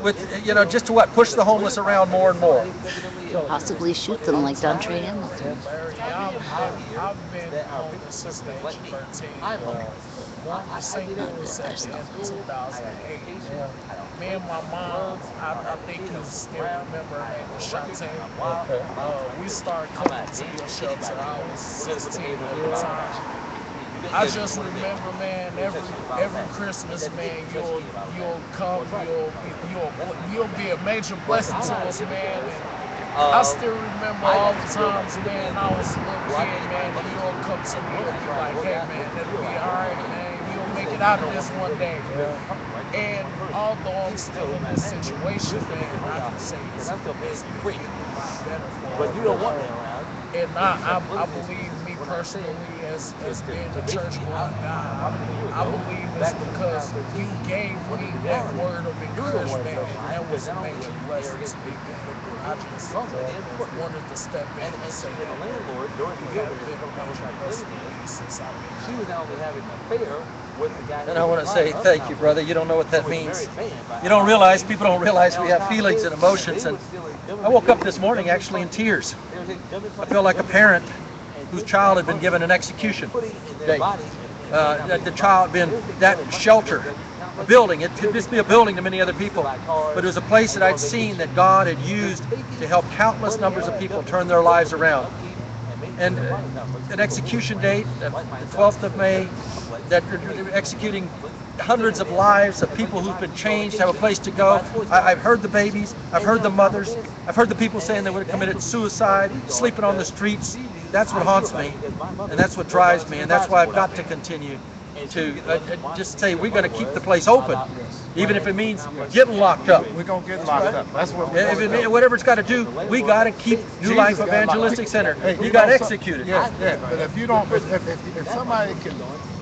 with, you know, just to what, push the homeless around more and more. Possibly shoot them like Dontre Hamilton. Larry, I've been homeless since the age of 13. Born in St. Louis at the end of 2008. Me and my mom, I think you still remember her name was Shantae. We started coming to your shelter. I was 16 at the time. I just remember, man, every Christmas, man, you'll come, you'll be a major blessing to us, man. And I still remember all the times, man, I was a little kid, man, and you'll come to me and be like, hey, man, it'll be all right, man. You'll make it out of this one day. And although I'm still in this situation, man, I can say it's better for but you don't want me around. and I believe, me personally, as being a church-going guy, I believe it's because you gave me that word of encouragement, and that was a major blessing to me. I just wanted to step in and say And the that landlord during the you have building, been a major blessing to me since I've been she was not only having an affair with the guy. And I want to say thank you, brother. You don't know what that means. You don't realize, people don't realize we have feelings and emotions. And I woke up this morning actually in tears. I feel like a parent whose child had been given an execution date. That the child been that shelter, a building. It could just be a building to many other people, but it was a place that I'd seen that God had used to help countless numbers of people turn their lives around. And an execution date, the 12th of May, that they're executing hundreds of lives of people who've been changed, have a place to go. I've heard the babies, I've heard the mothers, I've heard the people saying they would have committed suicide, sleeping on the streets. That's what haunts me, and that's what drives me, and that's why I've got to continue. just say we're going to keep the place open, even if it means getting locked up. We're gonna get locked up. That's what we're If gonna it do. means, whatever it's got to do, we got to keep New Life Evangelistic Center. You got executed. Yeah, but if you don't, if somebody can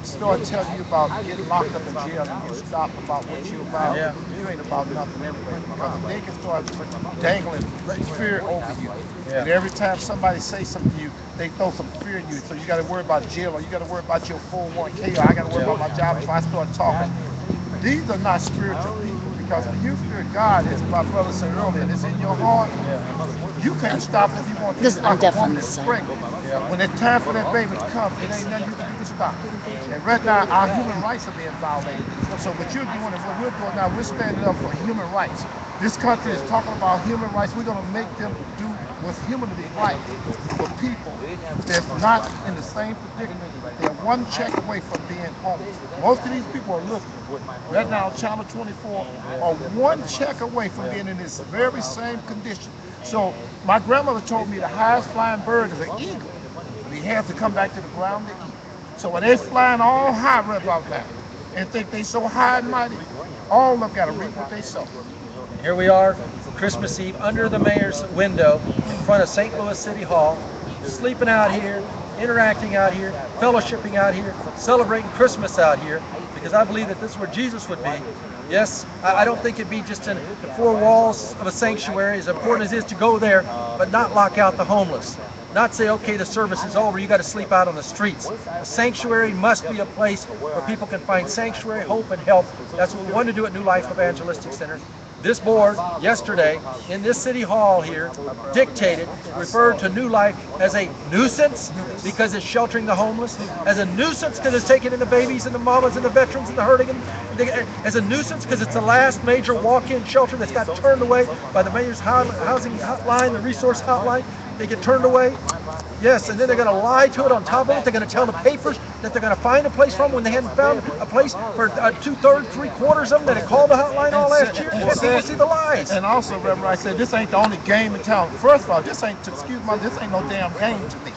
start telling you about getting locked up in jail and you stop about what you about, Yeah. you ain't about nothing anyway. Because if they can start dangling fear over you, Yeah. and every time somebody says something to you, they throw some fear in you. So you got to worry about jail, or you got to worry about your 401k, or I got to worry about my job if I start talking. These are not spiritual people, because when you fear God, as my brother said earlier, and it's in your heart, you can't stop it if you want to. This- It's I'm like a deaf on woman this that's side. pregnant. When it's time for that baby to come, it ain't nothing you can do to stop it. And right now, our human rights are being violated. So what you're doing and what we're doing now, we're standing up for human rights. This country is talking about human rights. We're going to make them do what's humanly right for people that's not in the same predicament. They're one check away from being homeless. Most of these people are looking right now, Channel 24, are one check away from being in this very same condition. So my grandmother told me the highest flying bird is an eagle, but he has to come back to the ground to eat. So when they're flying all high right about now and think they so high and mighty, all of them got to reap what they sow. Here we are, Christmas Eve, under the mayor's window in front of St. Louis City Hall, sleeping out here, interacting out here, fellowshipping out here, celebrating Christmas out here, because I believe that this is where Jesus would be. Yes, I don't think it'd be just in the four walls of a sanctuary, as important as it is to go there, but not lock out the homeless. Not say, okay, the service is over, you got to sleep out on the streets. A sanctuary must be a place where people can find sanctuary, hope, and help. That's what we want to do at New Life Evangelistic Center. This board, yesterday, in this city hall here, dictated, referred to New Life as a nuisance because it's sheltering the homeless, as a nuisance because it's taking in the babies and the mamas and the veterans and the hurting, as a nuisance because it's the last major walk-in shelter that's got turned away by the mayor's housing hotline, the resource hotline. They get turned away. Yes, and then they're going to lie to it on top of it. They're going to tell the papers that they're going to find a place for them when they hadn't found a place for 2/3, 3/4 of them that had called the hotline all last year. And people see the lies. And also, Reverend, I said, this ain't the only game in town. First of all, this ain't, excuse me, this ain't no damn game to me.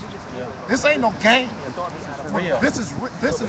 This ain't no game. Real. This is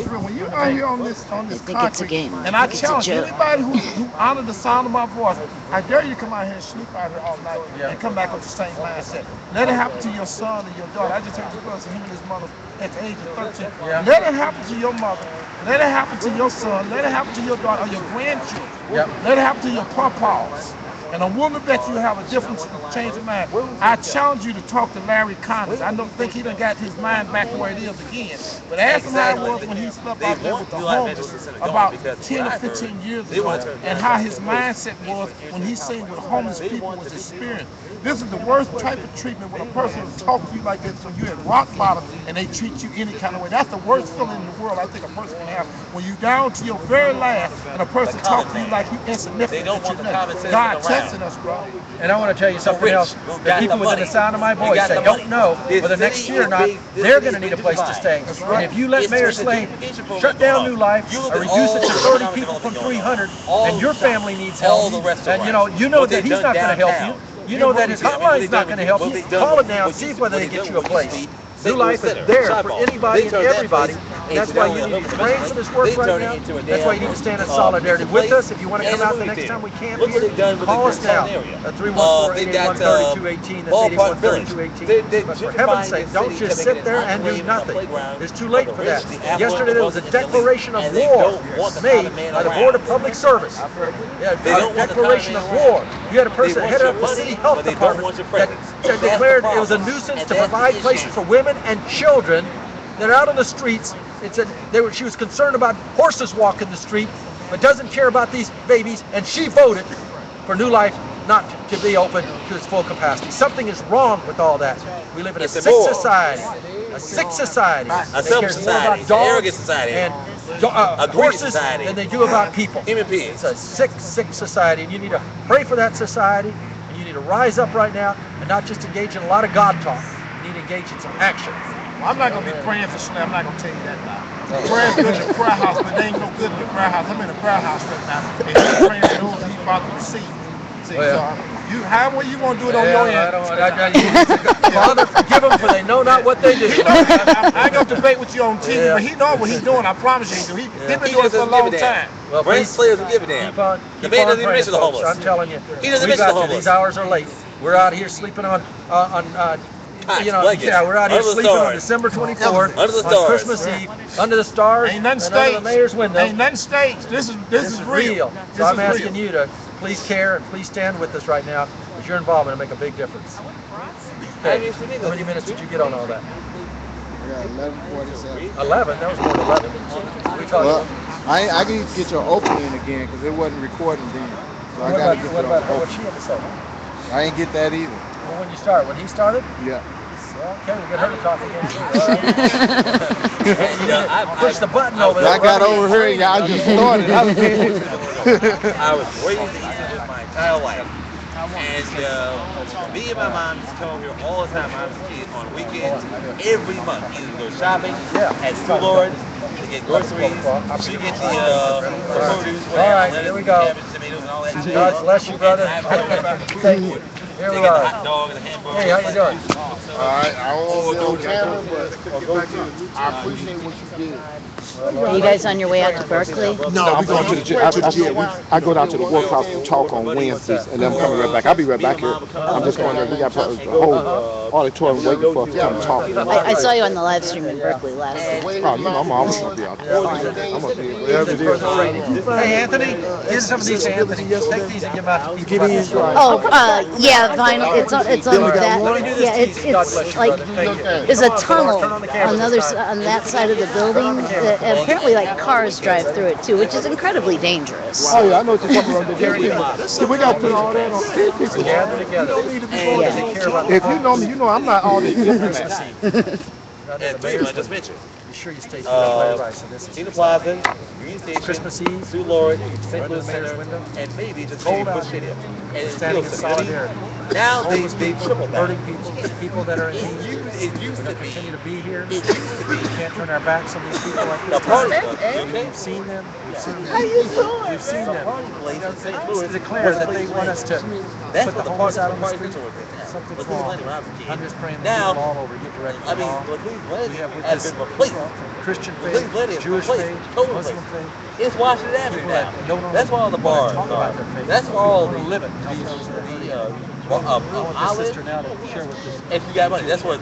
real. When you're out here on this They think it's a concrete, game. and I It's a challenge joke. anybody who honor the sound of my voice, I dare you to come out here and sleep out here all night and come back with the same mindset. Let it happen to your son or your daughter. I just heard the brother say him and his mother at the age of 13. Yeah. Let it happen to your mother. Let it happen to your son. Let it happen to your daughter or your grandchildren. Yep. Let it happen to your pawpaws. And I'm willing to bet you have a different change of mind. I challenge you to talk to Larry Connors. I don't think he done got his mind back where it is again. But ask him how it was when he slept out there with the homeless about 10 or 15 years ago, and how his mindset was when he seen what homeless people was experiencing. This is the worst type of treatment when a person will talk to you like this when you're at rock bottom and they treat you any kind of way. That's the worst feeling in the world I think a person can have. When you're down to your very last and a person talks to you like you insignificant. They don't want the common sense God around. testing us, bro. And I want to tell you something else that got people the within money. the sound of my They voice got that the don't money. know This whether next city year or is not, big- this they're city going to is need a place to big stay. divide. And if you let It's Mayor just a Slade gentrification program shut down going New on. Life You look or at reduce it to all 30 the people from development going on. 300, All and the your shops, family needs help, all the restaurants. and you know What that they've he's done not going to help you. downtown. You know that What his they did- I mean, what hotline's they not done going to with- help what you. they done Call with it now and what see used to- whether what they they get done you a with what used to place. be New St. Louis Life is Center, there Shop for Mall. anybody They and turned that everybody. place That's into why not you only need to a pray place, for this work they right turned it now. into a That's why you damn, need to stand in pizza solidarity with place us. If you want to and come a out the movie next theater. time we camp Look what here, they've done with call the us now downtown area. at They've got 314-881-3218. That's Ballpark Village. 81-3218. But for heaven's sake, don't just sit there and do nothing. It's too late for that. Yesterday there was a declaration of war made by the Board of Public Service. Yeah, They don't want the declaration of common man war. You had a person They want headed your up the money, city health but they don't department want your that presence. declared That's the it was a problem. nuisance And to that's the provide issue. places for women and children that are out on the streets. It said she was concerned about horses walking the street, but doesn't care about these babies, and she voted for New Life not to be open to its full capacity. Something is wrong with all that. We live in a It's sick immoral. society. A sick society. A that selfish cares more society. about It's an dogs arrogant society. and A greedy horses society. than they do about people. Human beings. It's a sick, sick society, and you need to pray for that society, and you need to rise up right now and not just engage in a lot of God talk. You need to engage in some action. Well, I'm not going to be praying for Slim. I'm not going to tell you that now. Prayer's good in the prayer house, but they ain't no good in the prayer house. I'm in the prayer house right now, and he's praying for those he's about to receive. See, Well. so you however you want to do it on your end. Father, forgive them, for they know not what they do. I ain't gonna debate with you on TV, but he know what he's doing. I promise you, he do. He been doing it for a long time. Well, Brain please players will give a damn. keep on, The keep man on doesn't even praying, mention the folks. homeless. I'm telling you, He doesn't we mention the got to. homeless. These hours are late. We're out here sleeping on, you know, blankets, yeah, we're out here under the sleeping on stars. December 24th, Under the on stars. Christmas Eve, under the stars, Ain't nothing and under the staged. mayor's window. Ain't nothing staged. This is real. So I'm asking you to please care and please stand with us right now, because your involvement will make a big difference. Okay. How many minutes did you get on all that? Yeah, 11:47. 11? That was more than 11. We talked. Well, I need to get your opening again because it wasn't recording then. So I gotta get what your about her? What opening. she had to say? I ain't get that either. Well, when you start, when he started? Yeah. Well, okay, we'll get her to talk again too. All right. Push the button over there. I got over her and y'all just started. I was raised in Easton my entire life. And me and my mom used to come over here all the time when I was a kid on weekends, every month. Either go shopping at Sioux Lord to get groceries, to get the produce, whatever. All right, here we go. Cabbage, tomatoes, and all that. God bless you, brother. Thank you. Here we are. Hot dog and a hamburger. Hey, how you doing? All right, I won't be on camera, but I appreciate what you did. Are you guys on your way out to Berkeley? No, we going to the gym. I go down to the workhouse and talk on Wednesdays, and then I'm coming right back. I'll be right back here. I'm just going there. We got the whole auditorium waiting for us to come talk. I saw you on the live stream in Berkeley last week. Oh, you know, I'm always gonna be out there. I'm gonna be wherever it is. Hey, Anthony, here's some of these to Anthony. Take these and give them out to people. Oh, yeah, vinyl. It's on that. Yeah, it's like there's a tunnel on on that side of the building. That apparently, like cars drive through it too, which is incredibly dangerous. Oh yeah, I know what you're talking about. See, we got to put all that on people. Gather together. If you know me, you know I'm not all this different. And three, I just mentioned. Be sure you stay right. So this is Cedar Plaza, Green Station, Christmas Eve, Sioux Lord, right St. Louis in the mayor's Center, window. and maybe just Cold Bush out Stadium. And We're it's standing in still solidarity. Now Homeless they people, tripled that. hurting people that are in need. It We're used going to to be. continue to be here. It used to We be. can't turn our backs on these people like The this. party club, okay? We've seen them. We've seen them. How you doing? We've seen The them. party place in St. Louis It's declared that they want us to That's put what the the homeless party out on the party street. picture was in. Something's Let's wrong. explain it when I was a kid. I'm just praying Now, that people all over get directed I mean, law. Lagrange We Bled have with has this been replaced. Christian Lagrange faith, Bled is Jewish replaced. faith, Total Muslim replaced. faith. It's Washington Avenue People that now. don't That's where all the bars talk about are. their faith. That's where all They the wanna live it. Help those that are hurting. I want this outlets. sister now to share with this. If you got money, that's where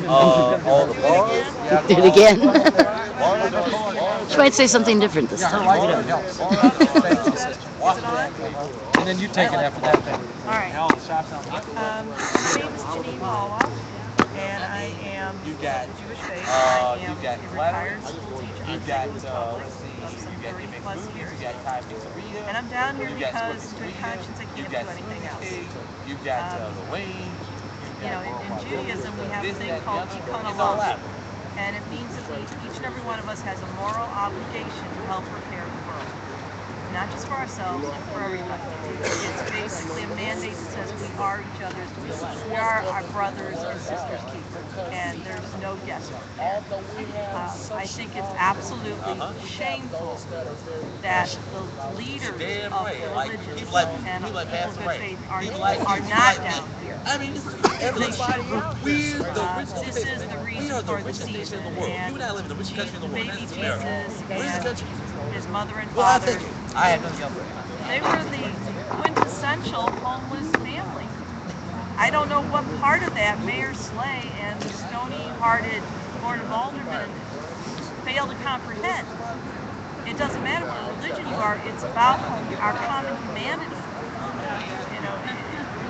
all the bars. Do it again. Bars She might say something different this Yeah, her time. life helps. Thank you, sister. And then you take it after that thing. All right. My name is Janine Halla, and I am You got, Jewish faith. I am you got a retired school teacher. You in got, St. Louis Public let's see, of some you got 30 Immigrant plus Foods, years. you got Thai Pizzeria, And I'm down here you got because Swiss in good Pizzeria, conscience I you can't got do anything else. You got the Wayne, You know, in Judaism we have a thing called tikkun it's all olam, out. and it means that each and every one of us has a moral obligation to help repair the world. Not just for ourselves, but for everybody. It's basically a mandate that says we are each other's keepers. We are our brothers and sisters' keepers, and there's no guessing. I think it's absolutely shameful that the leaders of religions and people of good faith are not down here. I mean, this is everybody else. This is the reason for the season, and baby Jesus and his mother and father, I had nothing else. they were the quintessential homeless family. I don't know what part of that Mayor Slay and the stony-hearted Board of Aldermen fail to comprehend. It doesn't matter what religion you are, it's about our common humanity. You know,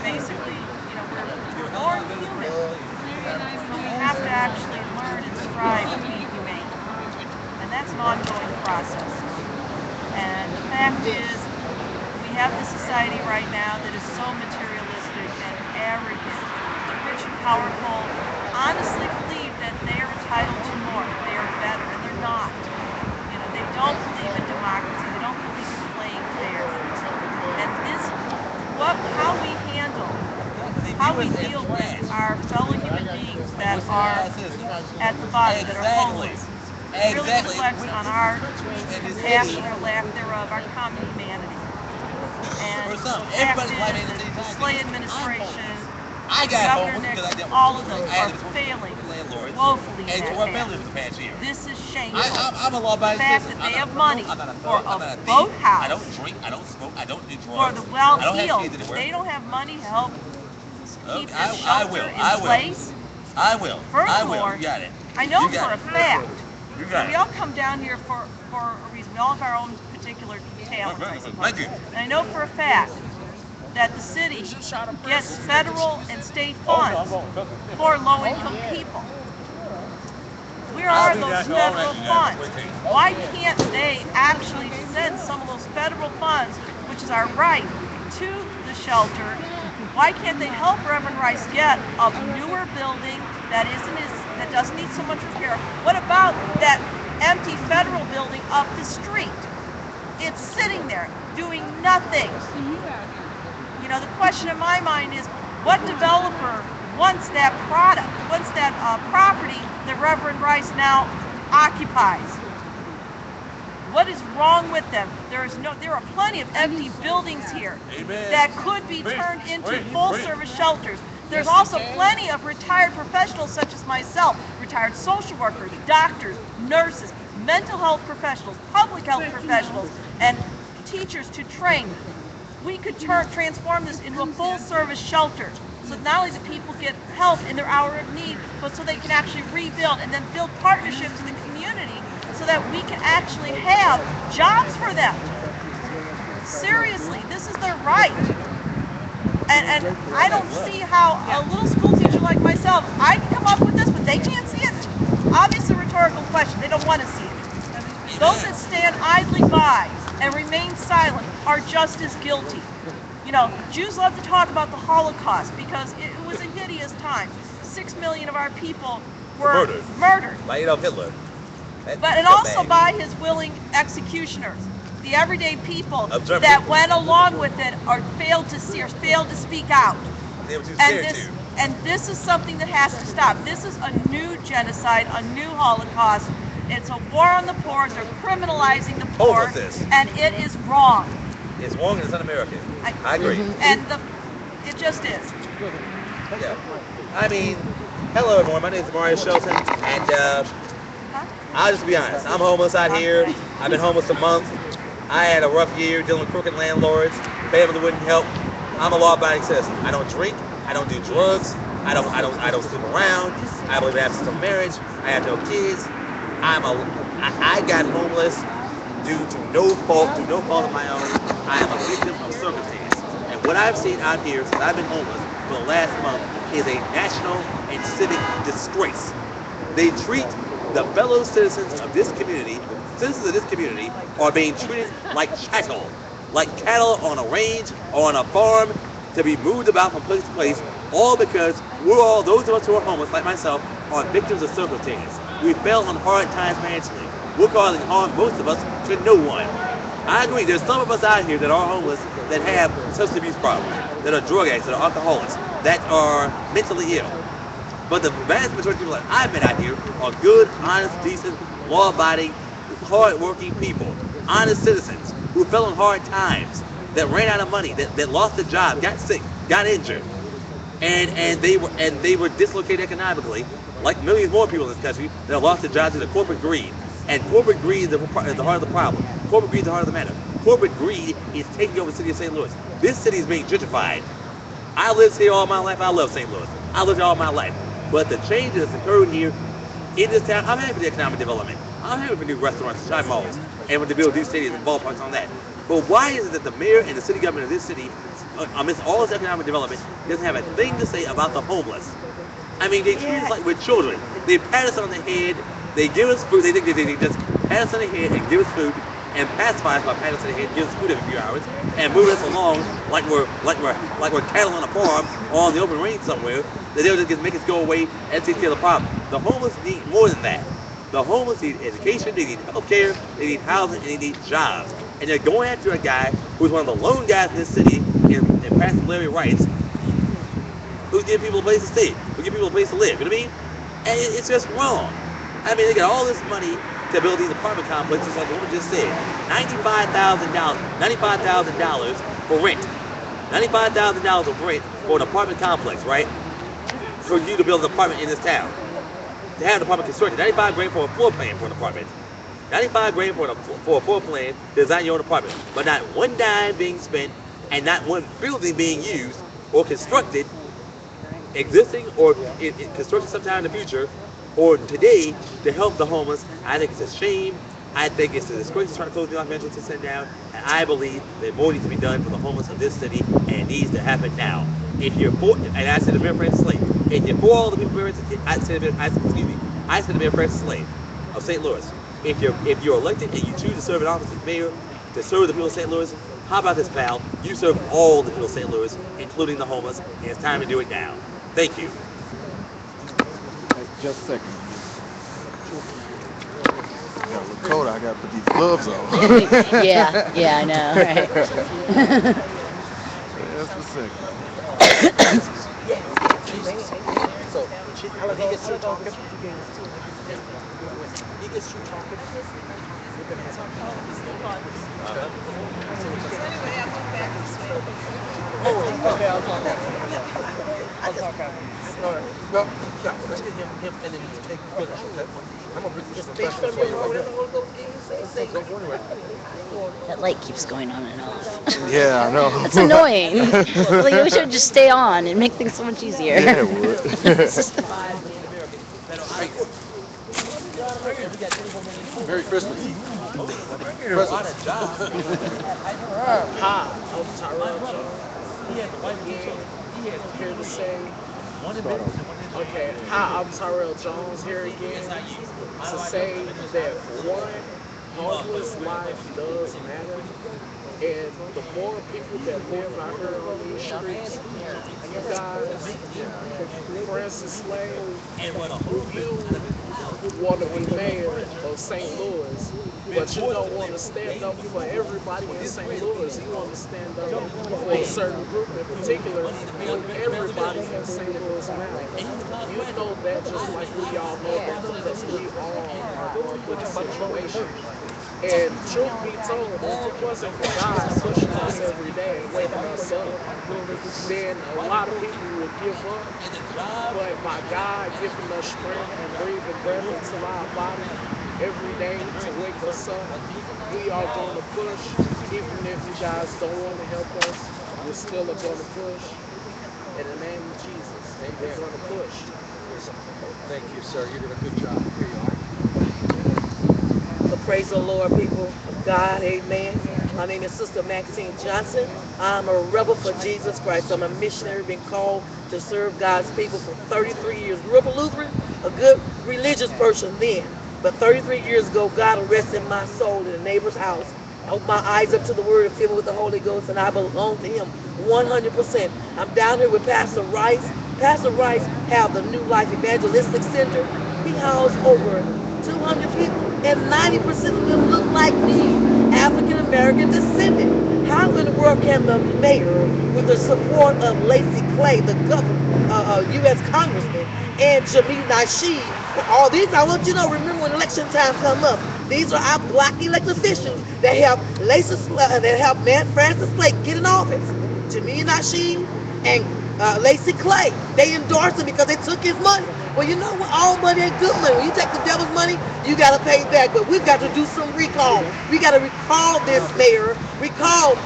basically, you know, we're born human, but we have to actually learn and strive to be humane. And that's an ongoing process. And the fact is, we have this society right now that is so materialistic and arrogant. The rich and powerful honestly believe that they are entitled to more, they are better, and they're not. You know, they don't believe in democracy, they don't believe in playing fair. And this, how we handle, how we deal with our fellow human beings that are at the bottom, that are homeless, really reflects on our compassion or lack thereof, our common humanity. And For some, the fact everybody's life ain't is the that same the time. Slay administration, I got Governor homeless because I Nixon, dealt all of with them I had are to failing landlords. woefully in And that to our task. family for the past year. This is shameful. I'm a The law-abiding fact citizen. that I'm they not have a money criminal. I'm not a for thug. I'm not a a thief. boathouse, I don't drink. I don't smoke. I don't do for drugs. the I don't have well-heeled, kids anywhere. they don't have money to help keep Okay, this I shelter will. in I will. place. I will. I will. Furthermore, You got it. I know You got for a it. fact, You so got we it. all come down here for a reason. We all have our own particular talents, I suppose. Thank you. And I know for a fact that the city gets federal and state funds for low-income people. Where are those federal funds? Why can't they actually send some of those federal funds, which is our right, to the shelter? Why can't they help Reverend Rice get a newer building that doesn't need so much repair? What about that empty federal building up the street? It's sitting there doing nothing. You know, the question in my mind is, what developer wants that product, wants that property that Reverend Rice now occupies? What is wrong with them? There are plenty of empty buildings here that could be turned into full-service shelters. There's also plenty of retired professionals such as myself, retired social workers, doctors, nurses, mental health professionals, public health professionals, and teachers to train. We could transform this into a full-service shelter. So not only do people get help in their hour of need, but so they can actually rebuild and then build partnerships in the community so that we can actually have jobs for them. Seriously, this is their right. And I don't see how a little school teacher like myself, I can come up with this, but they can't see it. Obviously a rhetorical question. They don't want to see it. Those that stand idly by and remain silent are just as guilty. You know, Jews love to talk about the Holocaust because it was a hideous time. 6 million of our people were murdered. By Adolf Hitler. And also by his willing executioners. The everyday people that went along with it or failed to see or failed to speak out. They were too scared to. And this is something that has to stop. This is a new genocide, a new Holocaust. It's a war on the poor. They're criminalizing the poor, and it is wrong. It's wrong and it's un-American. I agree. And it just is. Yeah. I mean, hello everyone. My name is Mario Shelton, and I'll just be honest. I'm homeless out here. I've been homeless a month. I had a rough year dealing with crooked landlords. Family wouldn't help. I'm a law-abiding citizen. I don't drink. I don't do drugs. I don't sleep around. I believe in absence of marriage. I have no kids. I got homeless due to no fault of my own. I am a victim of circumstance. And what I've seen out here since I've been homeless for the last month is a national and civic disgrace. They treat the fellow citizens of this community, are being treated like cattle on a range or on a farm to be moved about from place to place, all because those of us who are homeless, like myself, are victims of circumstance. We fell on hard times financially. We're causing harm, most of us, to no one. I agree, there's some of us out here that are homeless that have substance abuse problems, that are drug addicts, that are alcoholics, that are mentally ill. But the vast majority of people that I've met out here are good, honest, decent, law-abiding, hard-working people, honest citizens who fell on hard times, that ran out of money, that lost a job, got sick, got injured, and they were dislocated economically, like millions more people in this country that have lost their jobs due to corporate greed. And corporate greed is the heart of the problem. Corporate greed is the heart of the matter. Corporate greed is taking over the city of St. Louis. This city is being gentrified. I lived here all my life. I love St. Louis. I lived here all my life. But the change that's occurred here in this town, I'm happy for the economic development. I'm happy for new restaurants, shopping malls, and to build new stadiums and ballparks on that. But why is it that the mayor and the city government of this city, amidst all this economic development, doesn't have a thing to say about the homeless? I mean, they treat us like we're children. They pat us on the head, they give us food, they just pat us on the head and give us food, and pacify us by patting us on the head and give us food every few hours, and move us along like we're cattle on a farm or on the open range somewhere, that they'll just make us go away and take care of the problem. The homeless need more than that. The homeless need education, they need health care, they need housing, and they need jobs. And they're going after a guy who's one of the lone guys in this city in passing Larry rights, who's giving people a place to stay, who's giving people a place to live, you know what I mean? And it's just wrong. I mean, they got all this money to build these apartment complexes, like the woman just said. $95,000 for rent. $95,000 of rent for an apartment complex, right? For you to build an apartment in this town. To have an apartment constructed. 95 grand for a floor plan for an apartment. 95 grand for a floor plan to design your own apartment. But not one dime being spent and not one building being used or constructed, existing or constructed sometime in the future or today to help the homeless. I think it's a shame. I think it's a disgrace to try to close the mental to sit down. And I believe that more needs to be done for the homeless of this city, and it needs to happen now. If you're for, and I said to Mayor Francis Slade, if you're for all the people, I said to Mayor Francis Slade of St. Louis, if you're elected and you choose to serve in office as mayor, to serve the people of St. Louis, how about this, pal? You serve all the people of St. Louis, including the homeless, and it's time to do it now. Thank you. Just a second. Got a little cold. I got to put these gloves on. Yeah, I know, right? Just a second. So, how he gets through talking? He gets through talking. Okay, I'll talk after. I'll talk after. All right. No, let's get him, and then you take finish. Okay? I'm gonna bring this special for you. That light keeps going on and off. Yeah, I know. It's annoying. Like, it should just stay on and make things so much easier. Yeah, it would. Merry Christmas. Hi, I'm Tyrell Jones. Here to say, okay, hi, I'm Tyrell Jones here again to say that one, homeless life does matter. And the more people that live out here on these streets, you guys, Francis Slade, you want to be mayor of St. Louis, but you don't want to stand up for everybody in St. Louis. You want to stand up for a certain group in particular when everybody in St. Louis matters. You know that just like we all know that because we all are going through the situation. And truth be told, if it wasn't for God pushing us every day and waking us up, then a lot of people would give up. But by God giving us strength and breathing breath into our body every day to wake us up, we are going to push. Even if you guys don't want to help us, we're still going to push. In the name of Jesus, we're going to push. Thank you, sir. You did a good job. Here you are. Praise the Lord, people of God, amen. My name is Sister Maxine Johnson. I'm a rebel for Jesus Christ. I'm a missionary, been called to serve God's people for 33 years. Grew up a Lutheran, a good religious person then. But 33 years ago, God arrested my soul in a neighbor's house. I opened my eyes up to the Word and filled me with the Holy Ghost, and I belong to Him 100%. I'm down here with Pastor Rice. Pastor Rice have the New Life Evangelistic Center. He housed over 200 people, and 90% of them look like me, African American descendant. How in the world can the mayor, with the support of Lacey Clay, the U.S. Congressman, and Jamil Nasheed, all these, I want you to know, remember when election time come up, these are our black elected officials that help Francis Clay get in office. Jamil Nasheed and Lacey Clay, they endorsed him because they took his money. Well, you know what? All money ain't good money. When you take the devil's money, you got to pay back. But we've got to do some recall. We got to recall this mayor, recall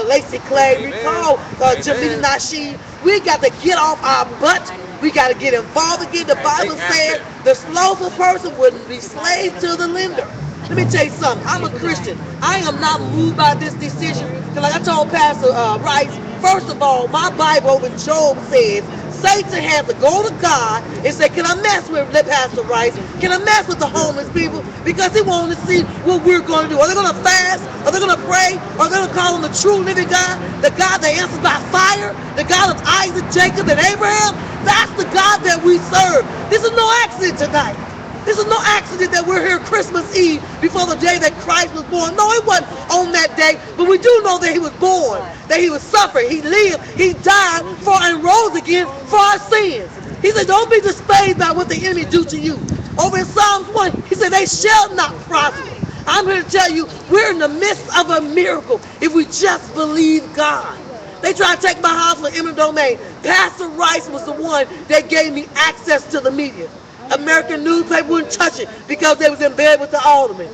Lacey Clay, recall Jamil Nasheed. We got to get off our butt. We got to get involved again. The Bible said the slothful person would be slave to the lender. Let me tell you something. I'm a Christian. I am not moved by this decision. Because like I told Pastor Rice, first of all, my Bible over in Job says, Satan has to go to God and say, can I mess with Pastor Rice? Can I mess with the homeless people? Because he wants to see what we're going to do. Are they going to fast? Are they going to pray? Are they going to call on the true living God? The God that answers by fire? The God of Isaac, Jacob, and Abraham? That's the God that we serve. This is no accident tonight. This is no accident that we're here Christmas Eve before the day that Christ was born. No, it wasn't on that day, but we do know that he was born, that he was suffering, he lived, he died for and rose again for our sins. He said, don't be dismayed by what the enemy do to you. Over in Psalms 1, he said, they shall not prosper. I'm here to tell you, we're in the midst of a miracle if we just believe God. They tried to take my house for eminent domain. Pastor Rice was the one that gave me access to the media. American newspaper wouldn't touch it because they was in bed with the alderman.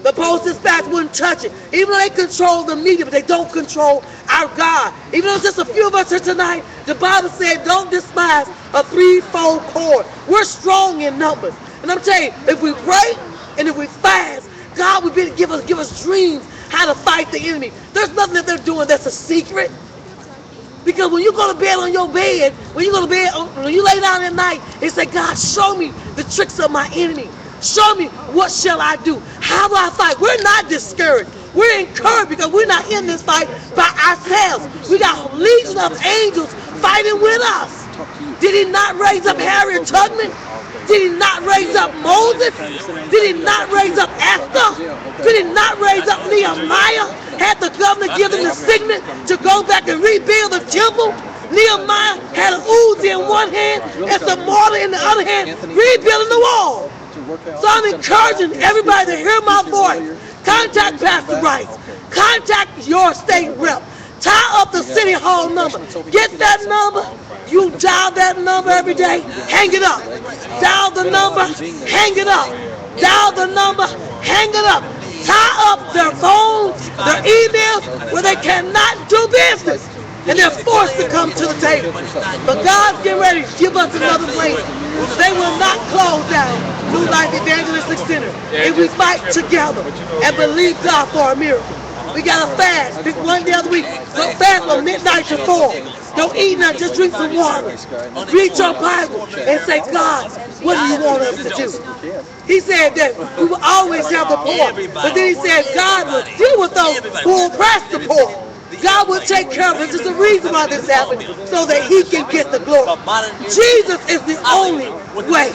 The Post-Dispatch wouldn't touch it. Even though they control the media, but they don't control our God. Even though it's just a few of us here tonight, the Bible said, don't despise a threefold cord. We're strong in numbers. And I'm telling you, if we pray and if we fast, God will give us dreams how to fight the enemy. There's nothing that they're doing that's a secret. Because when you go to bed on your bed, when you lay down at night and say, God, show me the tricks of my enemy. Show me what shall I do? How do I fight? We're not discouraged. We're encouraged because we're not in this fight by ourselves. We got legions of angels fighting with us. Did he not raise up Harriet Tubman? Did he not raise up Moses? Did he not raise up Esther? Did he not raise up Nehemiah? Had the governor give him the signet to go back and rebuild the temple? Nehemiah had an Uzi in one hand and some mortar in the other hand, rebuilding the wall. So I'm encouraging everybody to hear my voice. Contact Pastor Rice. Contact your state rep. Tie up the city hall number. Get that number. You dial that number every day. Hang it up. Dial the number. Hang it up. Dial the number. Hang it up. Tie up their phones, their emails, where they cannot do business. And they're forced to come to the table. But God's getting ready to give us another place. They will not close down New Life Evangelistic Center if we fight together and believe God for a miracle. We got to fast. Pick one day of the week. Don't fast from midnight to 4. Don't eat nothing. Just drink some water. Read your Bible and say, God, what do you want us to do? He said that we will always have the poor. But then he said God will deal with those who oppress the poor. God will take care of it. There's a reason why this happened, so that he can get the glory. Jesus is the only way.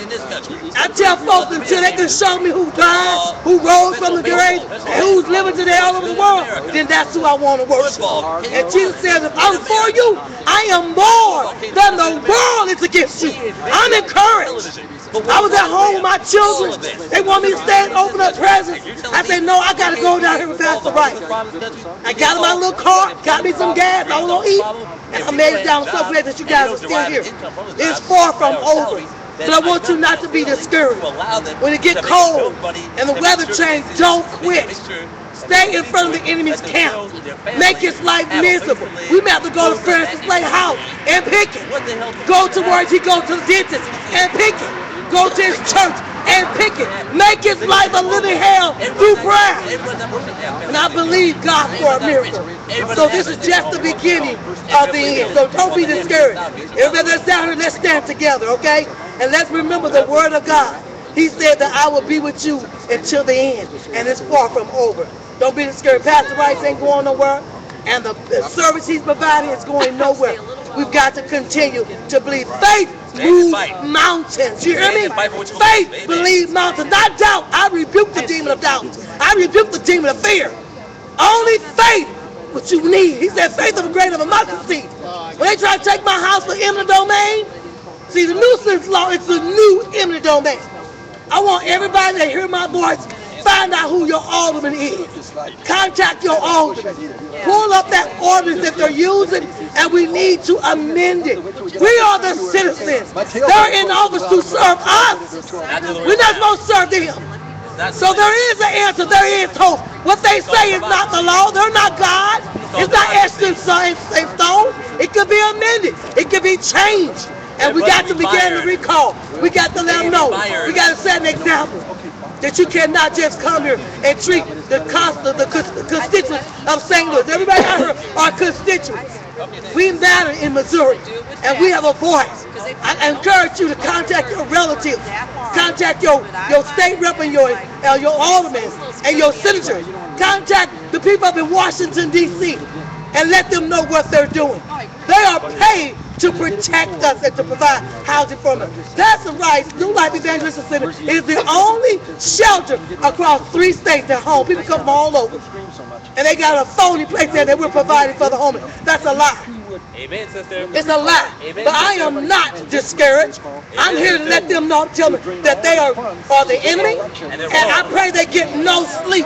I tell folks until they can show me who died, who rose from the grave, and who's living today all over the world, then that's who I want to worship. And Jesus says, if I'm for you, I am more than the world is against you. I'm encouraged. I was at home with my children. They want me to stay and open up presents. I said, no, I got to go down here with Pastor Rice. I got in my little car, got me some gas, I was going to eat, and I made it down so glad that you guys are still here. It's far from over. But I want you not to be discouraged. When it gets cold and the weather changes, don't quit. Stay in front of the enemy's camp. Make his life miserable. We may have to go to Francis Lake House and pick it. Go to where he goes to the dentist and pick it. Go to his church and pick it. Make his life a living hell through prayer. And I believe God for a miracle. So this is just the beginning of the end. So don't be discouraged. Everybody that's down here, let's stand together, okay? And let's remember the word of God. He said that I will be with you until the end. And it's far from over. Don't be discouraged. Pastor Rice ain't going nowhere. And the service he's providing is going nowhere. We've got to continue to believe. Faith moves mountains. You hear me? Faith believes mountains. Not doubt. I rebuke the demon of doubt. I rebuke the demon of fear. Only faith, what you need. He said faith of a grain of a mustard seed. When they try to take my house for eminent domain, see, the nuisance law is the new eminent domain. I want everybody to hear my voice. Find out who your alderman is. Contact your alderman. Pull up that ordinance that they're using, and we need to amend it. We are the citizens. They're in office to serve us. We're not supposed to serve them. So there is an answer. There is hope. What they say is not the law. They're not God. It's not etched in stone. It could be amended. It could be changed. And we got to begin to recall. We got to let them know. We got to set an example. That you cannot just come here and treat the constituents of St. Louis. Everybody out here are constituents. We matter in Missouri, and we have a voice. I encourage you to contact your relatives, contact your state rep and your aldermen and your senators. Contact the people up in Washington, D.C., and let them know what they're doing. They are paid to protect us and to provide housing for us. Pastor Rice, New Life Evangelistic Center, is the only shelter across 3 states that home. People come from all over. And they got a phony place there that we're providing for the homeless. That's a lie. Amen, sister. It's a lie. Amen, But I am not discouraged. I'm here to let them know, tell me that they are the enemy, and I pray they get no sleep.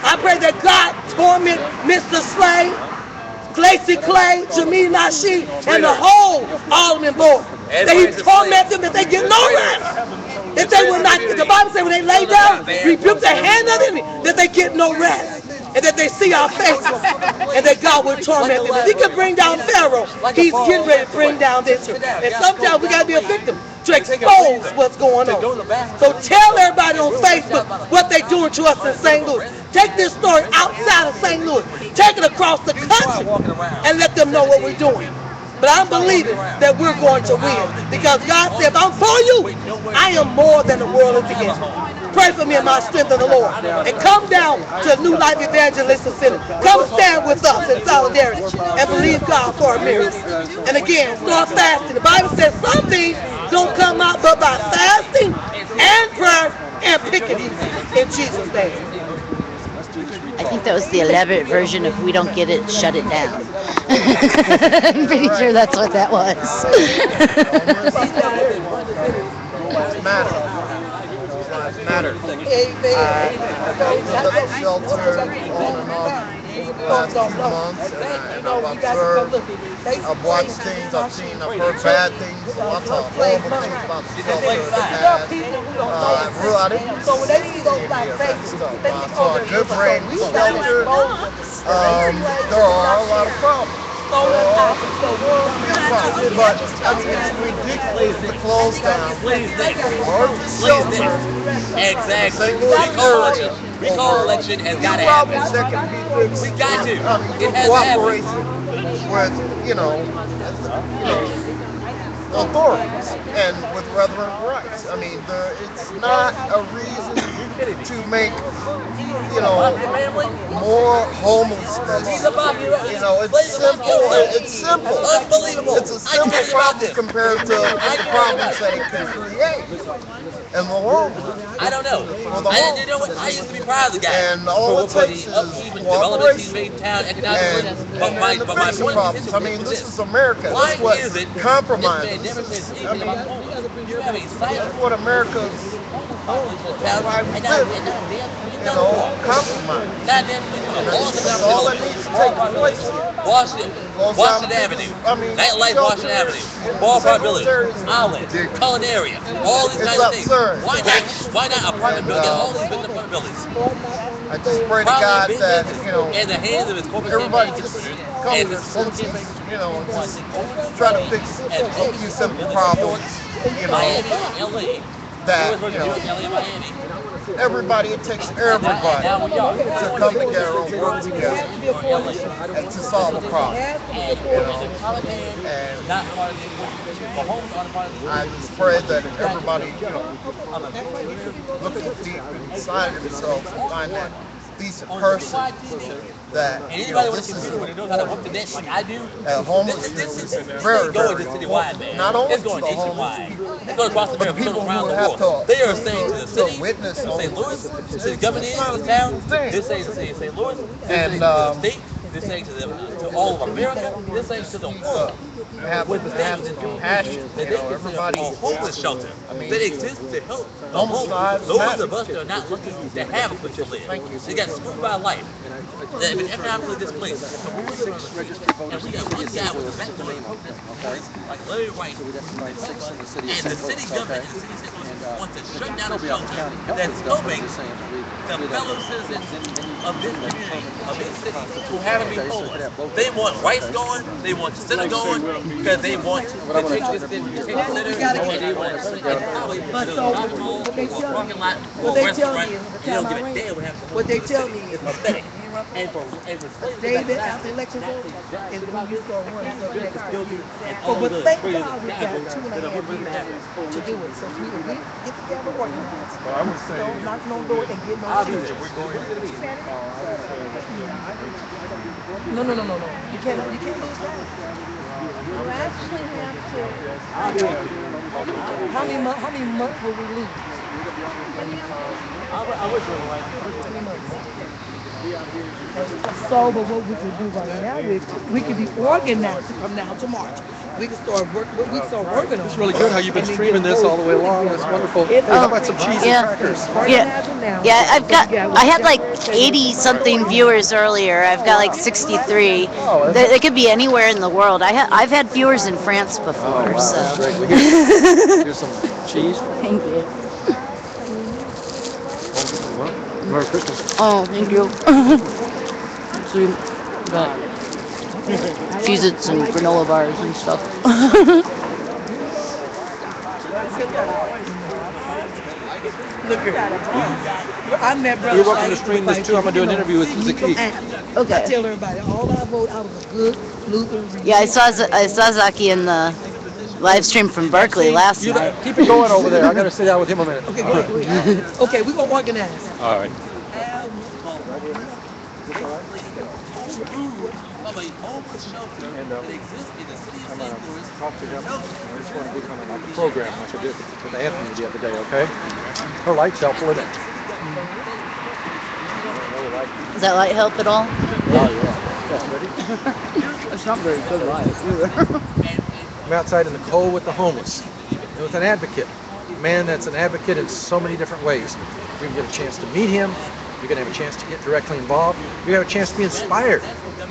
I pray that God torment Mr. Slade, Glacy Clay, Jamie Nashi, and the whole Alderman board. That he torment them, that they get no rest. That they will not, the Bible says when they lay down, rebuke the hand of the enemy, that they get no rest. And that they see our faces, and that God will torment them. If he can bring down Pharaoh, he's getting ready to bring down this. And sometimes we got to be a victim to expose what's going on. So tell everybody on Facebook what they're doing to us in St. Louis. Take this story outside of St. Louis. Take it across the country and let them know what we're doing. But I'm believing that we're going to win. Because God said, if I'm for you, I am more than the world is against me. Pray for me and my strength in the Lord. And come down to New Life Evangelistic Center. Come stand with us in solidarity and believe God for a miracle. And again, start fasting. The Bible says some things don't come out but by fasting and prayer and picketing in Jesus' name. I think that was the elaborate version of "We don't get it, shut it down." I'm pretty sure that's what that was. Matter. I've shelter on and off the last few months, and I've observed, I've watched things, I've heard bad things, lots of horrible things about the shelter in the past. I didn't see any of that stuff. I saw a good brand new shelter. There are a lot of problems. But I mean, it's ridiculous to close down the largest shelter. Exactly. We Recall election has got to happen. That can be fixed. We got to. In cooperation with, authorities and with Reverend Rice. I mean, it's not a reason to make, more homelessness. It's simple. It's simple. Unbelievable. It's a simple problem compared to the problems that it can create in the long run. I don't know. I used to be proud of the guy. And all it takes is cooperation. But my point problems. I mean, this is America. That's what compromises. I mean, that's what America's compromise. That's all that needs to take place. Washington Avenue, Nightlife Washington Avenue, Ballpark Village, Island, Culinaria, all these kinds of things. Why not apartment building? All these big apartment buildings. I just pray to God that, in the hands of his corporate everybody just come to their senses, and just try to fix a few simple problems, Miami, LA. that, everybody, it takes everybody to come together and work together and to solve a problem. And I just pray that everybody, look deep inside of themselves and find that decent person that, this is homelessness is very, very important. Not only to the homeless people, but the people who have to witness St. Louis, homelessness. the government of the town, this ain't St. Louis, this ain't the state, this ain't to all of America, this ain't to the world. Have compassion, everybody. A homeless shelter that exists to help Homeless lives those matter. of us that are not looking to have a place to live. They got screwed by life. They've been economically displaced. And we got one guy with a background like Larry White, and the city government and the city citizens want to shut down a shelter that's helping the fellow citizens of this community, of this city, who haven't been homeless. They want rights going, they want the center going, because they want to take this center and they want to put it in probably a shopping mall or a parking lot or a restaurant. They don't give a damn what happens. What they tell me is pathetic. And for David, after the election vote, is when you start running for next year. But thank God we got 2.5 years to do it. So we can get together, organize. But I would say, Don't knock no door and get no shoes. No. You can't lose that. You actually have to. How many months will we lose? So, but what we can do right now, we can be organized to come down to March. We can start we start working on It's really good how you've been streaming this all the way along. That's wonderful. Hey, how about some cheese and crackers? Yeah, I had like 80 something viewers earlier. I've got like 63. They could be anywhere in the world. I've had viewers in France before. Wow, So. that's great. Well, here's some cheese. Thank you. Merry Christmas. Oh, thank you. So you got Cheez-Its and granola bars and stuff. Look here. I met brother. You're welcome to stream this too. I'm gonna do an interview with Zaki. Okay. I tell everybody, all I vote out of a good Lutheran. Yeah, I saw Zaki in the live stream from Berkeley last night. Keep it going over there. I gotta sit down with him a minute. Okay, okay, we're gonna organize. All right. And I'm gonna talk to them. I just want to do kind of like a program like I did with Anthony the other day, okay? Her light's helpful, isn't it? Does that light help at all? Oh, yeah. It's not very good light either. I'm outside in the cold with the homeless and with an advocate. A man that's an advocate in so many different ways. You're going to get a chance to meet him. You're going to have a chance to get directly involved. You're going to have a chance to be inspired.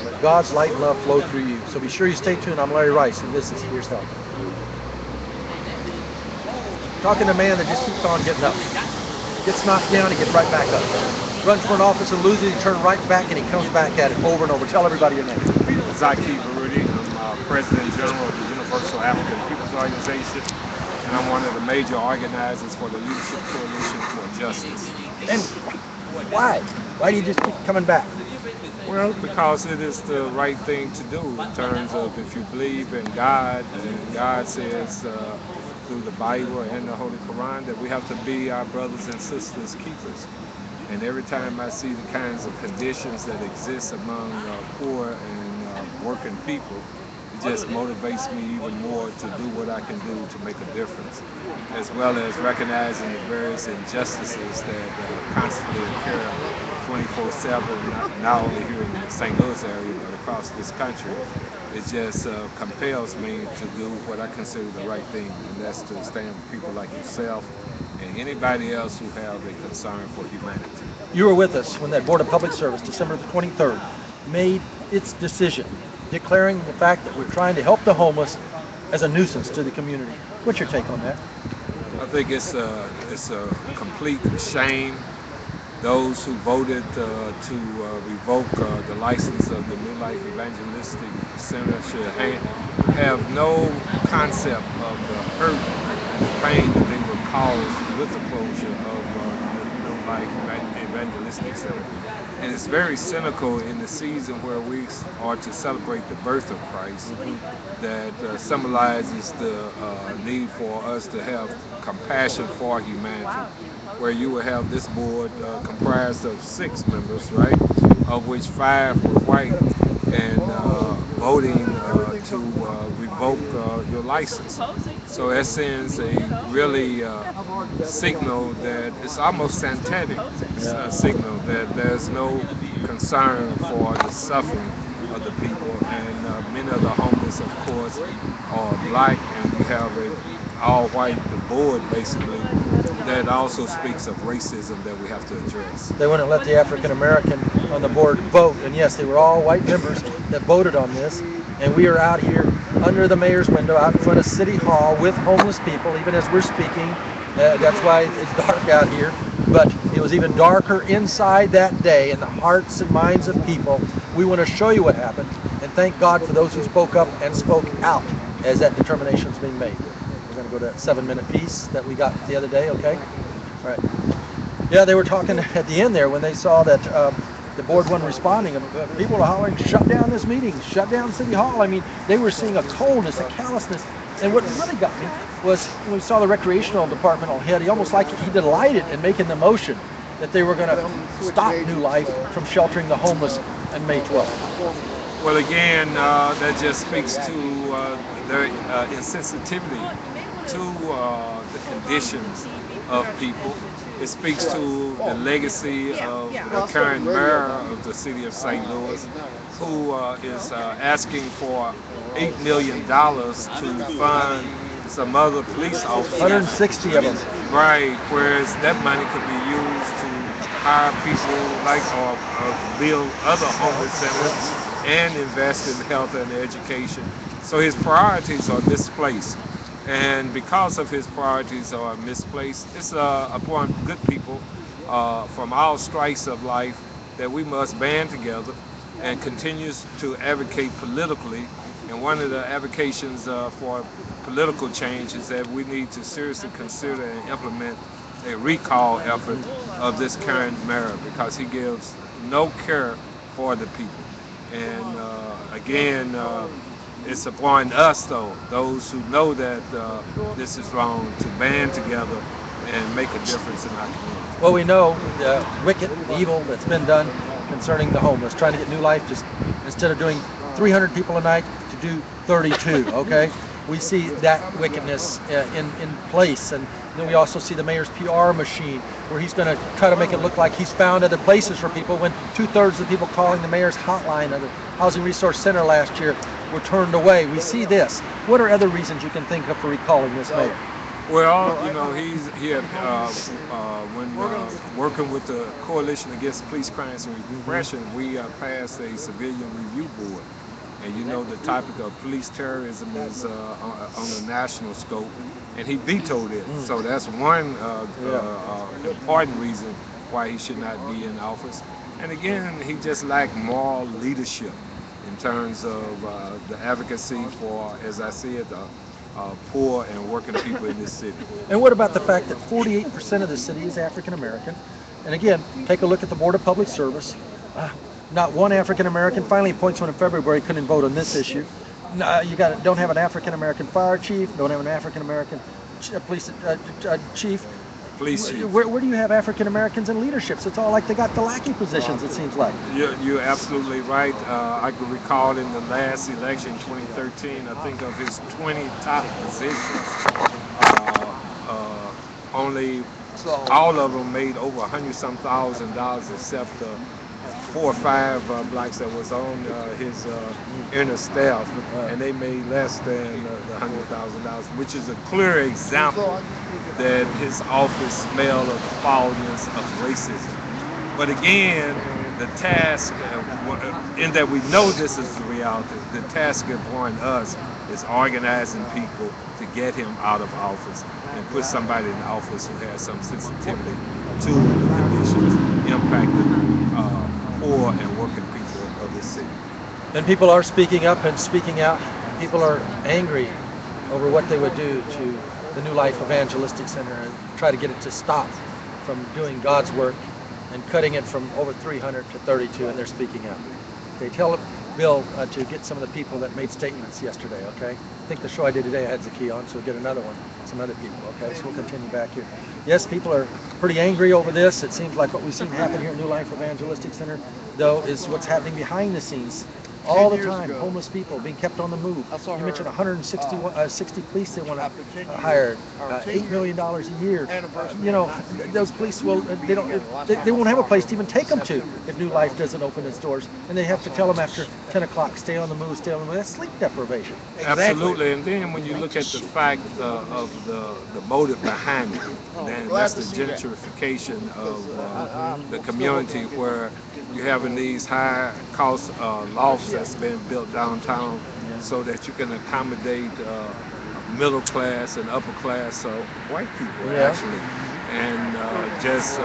Let God's light and love flow through you. So be sure you stay tuned. I'm Larry Rice, and this is Here's Help. Talking to a man that just keeps on getting up. Gets knocked down, he gets right back up. Runs for an office and loses, he turns right back and he comes back at it over and over. Tell everybody your name. Zaki Barudi. I'm President General of the Universal African People's Organization, and I'm one of the major organizers for the Leadership Coalition for Justice. And why? Why do you just keep coming back? Well, because it is the right thing to do in terms of if you believe in God, and God says through the Bible and the Holy Quran that we have to be our brothers and sisters' keepers. And every time I see the kinds of conditions that exist among poor and working people, it just motivates me even more to do what I can do to make a difference, as well as recognizing the various injustices that constantly occur 24/7, not only here in the St. Louis area, but across this country. It just compels me to do what I consider the right thing, and that's to stand with people like yourself and anybody else who have a concern for humanity. You were with us when that Board of Public Service, December the 23rd, made its decision declaring the fact that we're trying to help the homeless as a nuisance to the community. What's your take on that? I think it's a complete shame. Those who voted to revoke the license of the New Life Evangelistic Center should have no concept of the hurt and the pain that they were caused with the closure of the New Life Evangelistic Center. And it's very cynical in the season where we are to celebrate the birth of Christ that symbolizes the need for us to have compassion for humanity, where you will have this board comprised of 6 members, right, of which 5 were white, and voting to revoke your license. So that sends a really signal that it's almost satanic, signal that there's no concern for the suffering of the people. And many of the homeless, of course, are black, and we have a all-white board, basically, that also speaks of racism that we have to address. They wouldn't let the African American on the board vote, and yes, they were all white members that voted on this, and we are out here under the mayor's window out in front of City Hall with homeless people, even as we're speaking. That's why it's dark out here, but it was even darker inside that day in the hearts and minds of people. We want to show you what happened, and thank God for those who spoke up and spoke out as that determination is being made. We're going to go to that 7-minute piece that we got the other day, okay? All right. Yeah, they were talking at the end there when they saw that the board wasn't responding. People were hollering, shut down this meeting, shut down City Hall. I mean, they were seeing a coldness, a callousness. And what really got me was when we saw the recreational departmental head, he almost like he delighted in making the motion that they were going to stop New Life from sheltering the homeless on May 12th. Well, again, that just speaks to their insensitivity to the conditions of people. It speaks to the legacy of the current mayor of the city of St. Louis, who is asking for $8 million to fund some other police officers. 160 of them. Right, whereas that money could be used to hire people like or build other homeless centers and invest in health and education. So his priorities are misplaced. And because of his priorities are misplaced, it's upon good people from all stripes of life that we must band together and continues to advocate politically. And one of the advocations for political change is that we need to seriously consider and implement a recall effort of this current mayor because he gives no care for the people. And again, it's upon us, though, those who know that this is wrong, to band together and make a difference in our community. Well, we know the wicked, the evil that's been done concerning the homeless, trying to get New Life just instead of doing 300 people a night to do 32. Okay, we see that wickedness in place, and then we also see the mayor's PR machine, where he's going to try to make it look like he's found other places for people when 2/3 of the people calling the mayor's hotline of the Housing Resource Center last year were turned away. We see this. What are other reasons you can think of for recalling this mayor? Well, you know, he had when working with the Coalition Against Police Crimes and Repression, we passed a civilian review board. And you know, the topic of police terrorism is on a national scope, and he vetoed it. So that's one important reason why he should not be in office. And again, he just lacked moral leadership in terms of the advocacy for, as I said, the poor and working people in this city. And what about the fact that 48% of the city is African American? And again, take a look at the Board of Public Service. Not one African American. Finally, appoints one in February. Couldn't vote on this issue. You don't have an African American fire chief. Don't have an African American police chief. Police chief. Where do you have African Americans in leaderships? It's all like they got the lackey positions. It seems like. You're absolutely right. I can recall in the last election, 2013, I think of his 20 top positions, only all of them made over $100-some thousand except the 4 or 5 blacks that was on his inner staff, and they made less than the $100,000, which is a clear example that his office smelled of the foulness of racism. But again, the task, in that we know this is the reality, the task upon us is organizing people to get him out of office and put somebody in office who has some sensitivity to the conditions impacting poor and working people of this city. And people are speaking up and speaking out. People are angry over what they would do to the New Life Evangelistic Center and try to get it to stop from doing God's work and cutting it from over 300 to 32, and they're speaking out. They tell Bill to get some of the people that made statements yesterday, okay? I think the show I did today I had Zaki on, so we'll get another one, some other people, okay? So we'll continue back here. Yes, people are pretty angry over this. It seems like what we've seen happen here at New Life Evangelistic Center, though, is what's happening behind the scenes. All the time, homeless people being kept on the move. You mentioned 160 police they want to hire, $8 million a year. You know, those police will they won't have a place to even take them to if New Life doesn't open its doors, and they have to tell them after 10 o'clock, stay on the move, stay on the move. That's sleep deprivation. Absolutely, and then when you look at the fact of the motive behind it, then that's the gentrification of the community, where you're having these high-cost lofts that's been built downtown so that you can accommodate middle class and upper class white people, actually, and just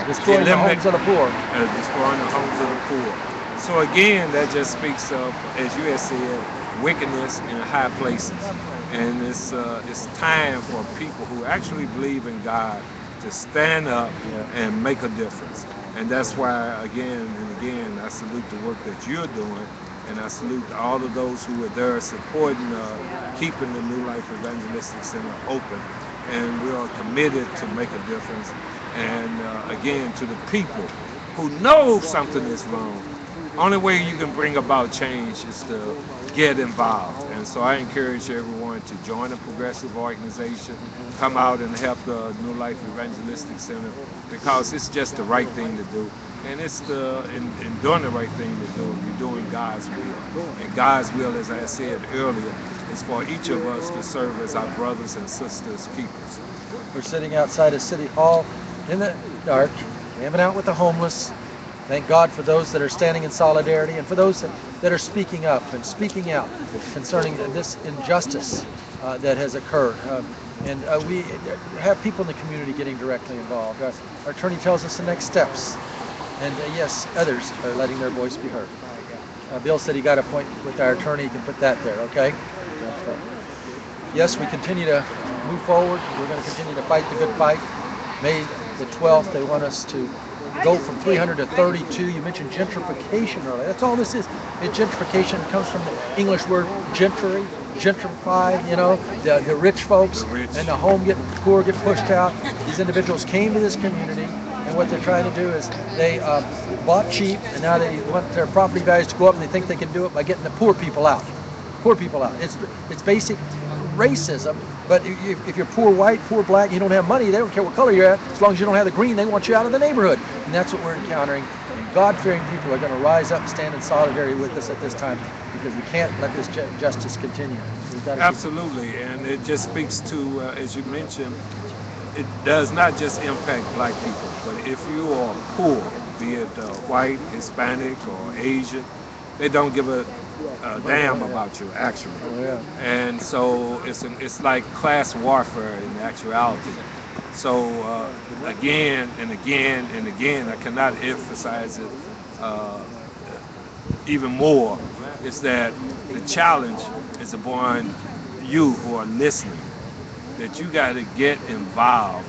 destroying the homes of the poor. Destroying the homes of the poor. So again, that just speaks of, as you had said, wickedness in high places. And it's time for people who actually believe in God to stand up and make a difference. And that's why, again and again, I salute the work that you're doing, and I salute all of those who are there supporting, keeping the New Life Evangelistic Center open. And we are committed to make a difference. And again, to the people who know something is wrong, only way you can bring about change is to get involved. And so I encourage everyone to join a progressive organization, come out and help the New Life Evangelistic Center, because it's just the right thing to do. And it's in doing the right thing to do, you're doing God's will. And God's will, as I said earlier, is for each of us to serve as our brothers and sisters keepers. We're sitting outside of City Hall in the dark, camping out with the homeless. Thank God for those that are standing in solidarity and for those that are speaking up and speaking out concerning this injustice that has occurred. And we have people in the community getting directly involved. Our attorney tells us the next steps. And yes, others are letting their voice be heard. Bill said he got a point with our attorney. You can put that there, okay? Yes, we continue to move forward. We're going to continue to fight the good fight. May the 12th, they want us to go from 300 to 32. You mentioned gentrification earlier. That's all this is. Gentrification comes from the English word gentry, gentrify, you know, the rich folks and the poor get pushed out. These individuals came to this community, and what they're trying to do is they bought cheap, and now they want their property values to go up, and they think they can do it by getting the poor people out. Poor people out. It's basic racism, but if you're poor white, poor black, you don't have money, they don't care what color you're at. As long as you don't have the green, they want you out of the neighborhood. And that's what we're encountering. And God-fearing people are going to rise up and stand in solidarity with us at this time, because we can't let this justice continue. Absolutely, and it just speaks to, as you mentioned, it does not just impact black people, but if you are poor, be it white, Hispanic, or Asian, they don't give a damn about you, actually. And so it's like class warfare in actuality. So again and again and again, I cannot emphasize it even more, is that the challenge is upon you who are listening, that you got to get involved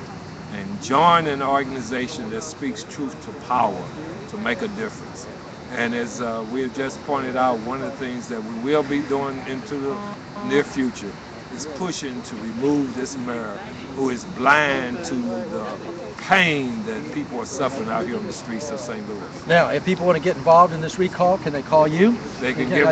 and join an organization that speaks truth to power to make a difference. And as we have just pointed out, one of the things that we will be doing into the near future is pushing to remove this mayor who is blind to the pain that people are suffering out here on the streets of St. Louis. Now, if people want to get involved in this recall, can they call you? They can you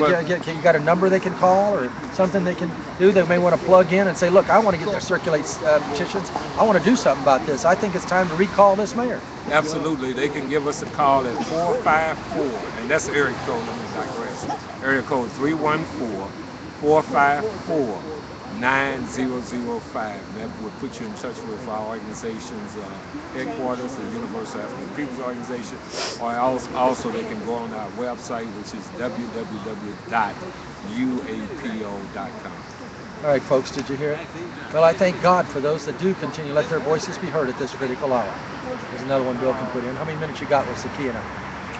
got a number they can call or something they can do? They may want to plug in and say, look, I want to get to circulate petitions. I want to do something about this. I think it's time to recall this mayor. Absolutely. They can give us a call at 454, and that's the area code, let me digress. Area code 314-454-9005. And that would put you in touch with our organization's headquarters, the Universal African Peoples Organization, or also they can go on our website, which is www.uapo.com. All right, folks, did you hear it? Well, I thank God for those that do continue. Let their voices be heard at this critical hour. There's another one Bill can put in. How many minutes you got with Sakia now?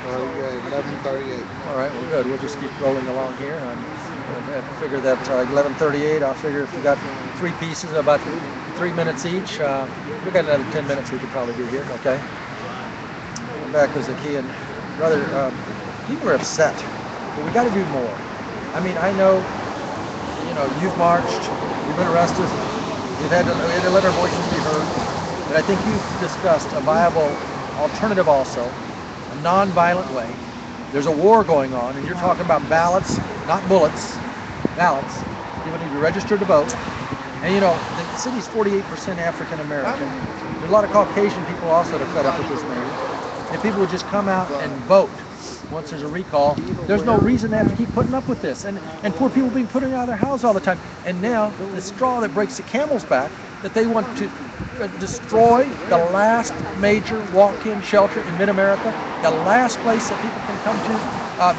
11:38. All right, well, good. We'll just keep rolling along here. I figure that 11:38, I'll figure if you got three pieces, about 3 minutes each. We got another 10 minutes we could probably do here, okay? I'm back with Zakia, and brother, people are upset, but we got to do more. I mean, I know, you know, you've marched, you've been arrested, we had to let our voices be heard, but I think you've discussed a viable alternative also, a non-violent way. There's a war going on, and you're talking about ballots, not bullets, ballots. People need to be registered to vote. And you know, the city's 48% African American. There's a lot of Caucasian people also that are fed up with this man. If people would just come out and vote once there's a recall, there's no reason they have to keep putting up with this. And poor people being put out of their house all the time. And now, the straw that breaks the camel's back, that they want to destroy the last major walk-in shelter in mid-America, the last place that people can come to,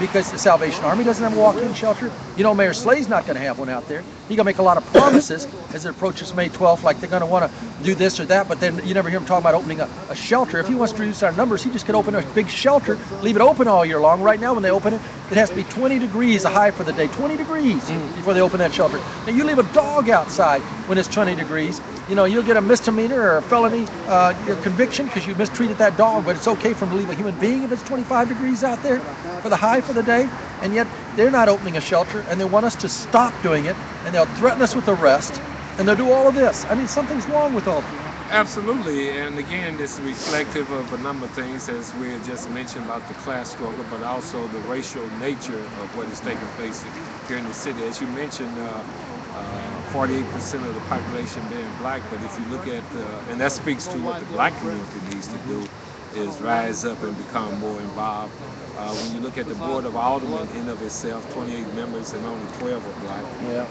because the Salvation Army doesn't have a walk-in shelter. You know, Mayor Slay's not going to have one out there. He's going to make a lot of promises as it approaches May 12th, like they're going to want to do this or that, but then you never hear him talking about opening a shelter. If he wants to reduce our numbers, he just could open a big shelter, leave it open all year long. Right now, when they open it, it has to be 20 degrees a high for the day, 20 degrees before they open that shelter. Now, you leave a dog outside when it's 20 degrees, you know, you'll get a misdemeanor or a felony conviction because you mistreated that dog, but it's okay for him to leave a human being if it's 25 degrees out there for the high for the day. And yet they're not opening a shelter, and they want us to stop doing it, and they'll threaten us with arrest, and they'll do all of this. I mean, something's wrong with all of them. Absolutely, and again, it's reflective of a number of things, as we had just mentioned about the class struggle, but also the racial nature of what is taking place here in the city. As you mentioned, 48% of the population being black, but if you look at, and that speaks to what the black community needs to do, is rise up and become more involved. When you look at the Board of Aldermen in of itself, 28 members and only 12 are black, Yeah.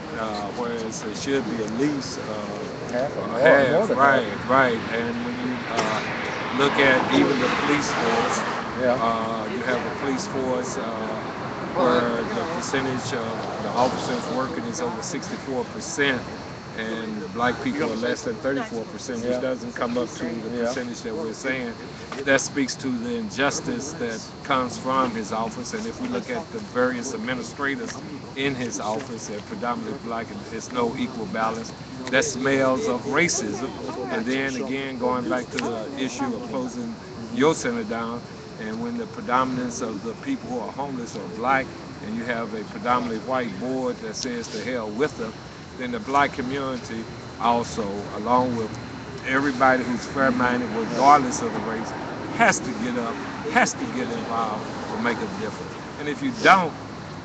whereas it should be at least Half or more, more half, than right, half. right. And when you look at even the police force, Yeah. you have a police force where the percentage of the officers working is over 64%, and black people are less than 34%, which Yeah. doesn't come up to the Yeah. percentage that we're saying. That speaks to the injustice that comes from his office. And if we look at the various administrators in his office, they're predominantly black, and there's no equal balance. That smells of racism. And then again, going back to the issue of closing your center down, and when the predominance of the people who are homeless are black, and you have a predominantly white board that says to hell with them, then the black community also, along with everybody who's fair-minded, regardless of the race, has to get up, has to get involved to make a difference. And if you don't,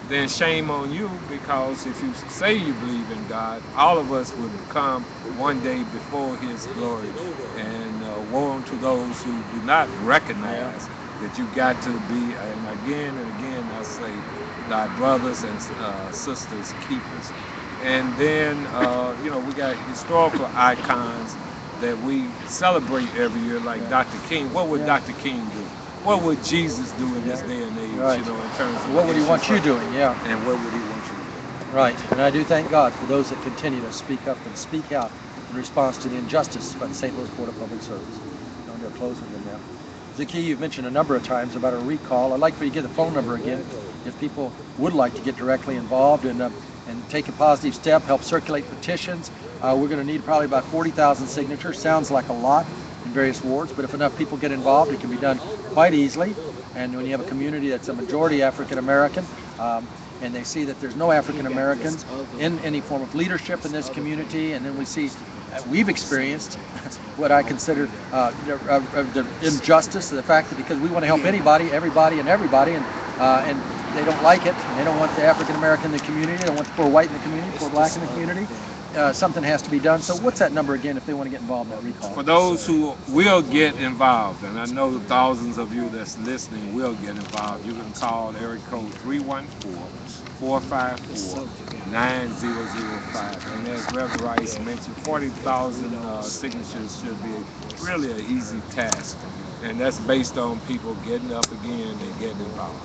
then shame on you, because if you say you believe in God, all of us will come one day before His glory. And woe unto those who do not recognize that you got to be, and again, I say, thy brothers and sisters keepers. And then, we got historical icons that we celebrate every year, like Dr. King. What would Dr. King do? What would Jesus do in this day and age, Right. in terms of What would he want you doing? Yeah. And what would he want you to do? Right. And I do thank God for those that continue to speak up and speak out in response to the injustice by the St. Louis Board of Public Service. I'm going to close with them now. Zaki, you've mentioned a number of times about a recall. I'd like for you to give the phone number again if people would like to get directly involved and take a positive step, help circulate petitions. We're going to need probably about 40,000 signatures. Sounds like a lot in various wards, but if enough people get involved, it can be done quite easily. And when you have a community that's a majority African American, and they see that there's no African Americans in any form of leadership in this community, and then we see we've experienced what I consider the injustice, the fact that because we want to help anybody, everybody, and everybody, and they don't like it, and they don't want the African American in the community, they don't want the poor white in the community, poor black in the community. Something has to be done. So what's that number again if they want to get involved in that recall? For those who will get involved, and I know thousands of you that's listening will get involved, you can call area code 314-454-9005. And as Reverend Rice mentioned, 40,000 signatures should be really an easy task. And that's based on people getting up again and getting involved.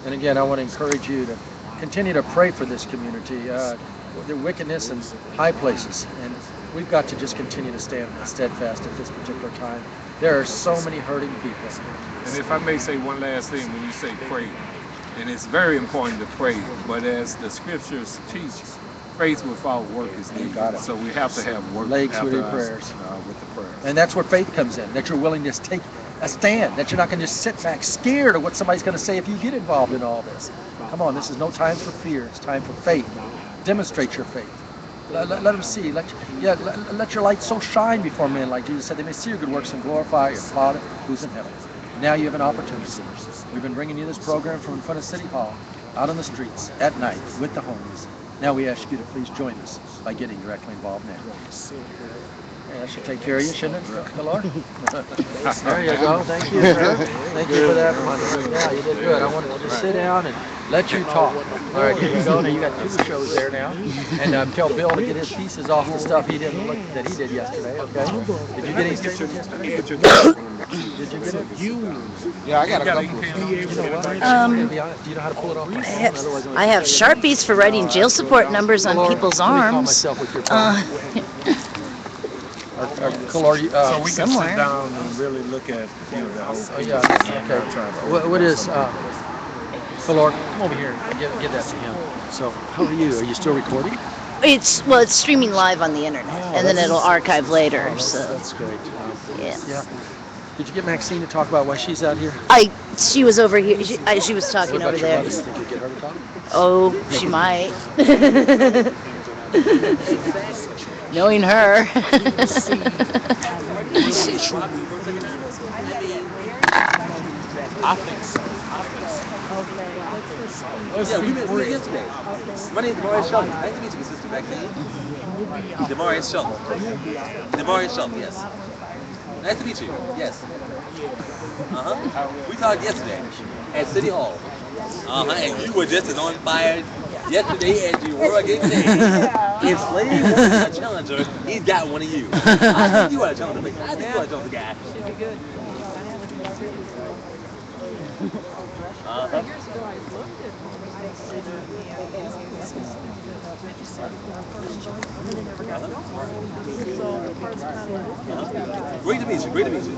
And again, I want to encourage you to continue to pray for this community. The wickedness in high places, and we've got to just continue to stand steadfast at this particular time. There are so many hurting people. And if I may say one last thing, when you say pray, and it's very important to pray, but as the scriptures teach, faith without work is dead. So we have to have work Legs with after your prayers. with the prayers. And that's where faith comes in, that you're willing to take a stand, that you're not going to just sit back scared of what somebody's going to say if you get involved in all this. Come on, this is no time for fear. It's time for faith. Demonstrate your faith. Let them see. Let your light so shine before men, like Jesus said, they may see your good works and glorify your Father who's in heaven. Now you have an opportunity. We've been bringing you this program from in front of City Hall, out on the streets, at night, with the homeless. Now we ask you to please join us by getting directly involved now. Yeah, that should take care of you, shouldn't it, Lord? There you go. Thank you, sir. Thank you for that. Yeah, you did good. I wanted to just sit down and let you talk. All right, here you go. Now you got 2 shows there now. And tell Bill to get his pieces off the stuff he didn't look that he did yesterday. Okay? Did you get his pictures yesterday? Did you get it? Yeah, I got a couple. You know what? To be honest, do you know how to pull it off? I have Sharpies for writing jail support numbers on people's arms. So we can Somewhere. sit down and really look at the whole thing. Okay. What is, Lord, come over here and give that to him. So, how are you? Are you still recording? It's streaming live on the internet, and then it'll archive later. So That's great. yeah. Did you get Maxine to talk about why she's out here? She was over here. She was talking What about over your there. mother? You think you get her to talk? Oh, she might. Knowing her. I think so. Yeah, we met yesterday. My name is Demarius Shelton. Nice to meet you, Sister Maxine. Demarius Shelton. Demarius Shelton, yes. Nice to meet you. Yes. We talked yesterday at City Hall. And you were just as on fire yesterday as you were again today. If Slade wants a challenger, he's got one of you. I think you are a challenger, baby. I think you are a challenger guy. Should be good. Years ago, I looked at Great to meet you. Great to meet you.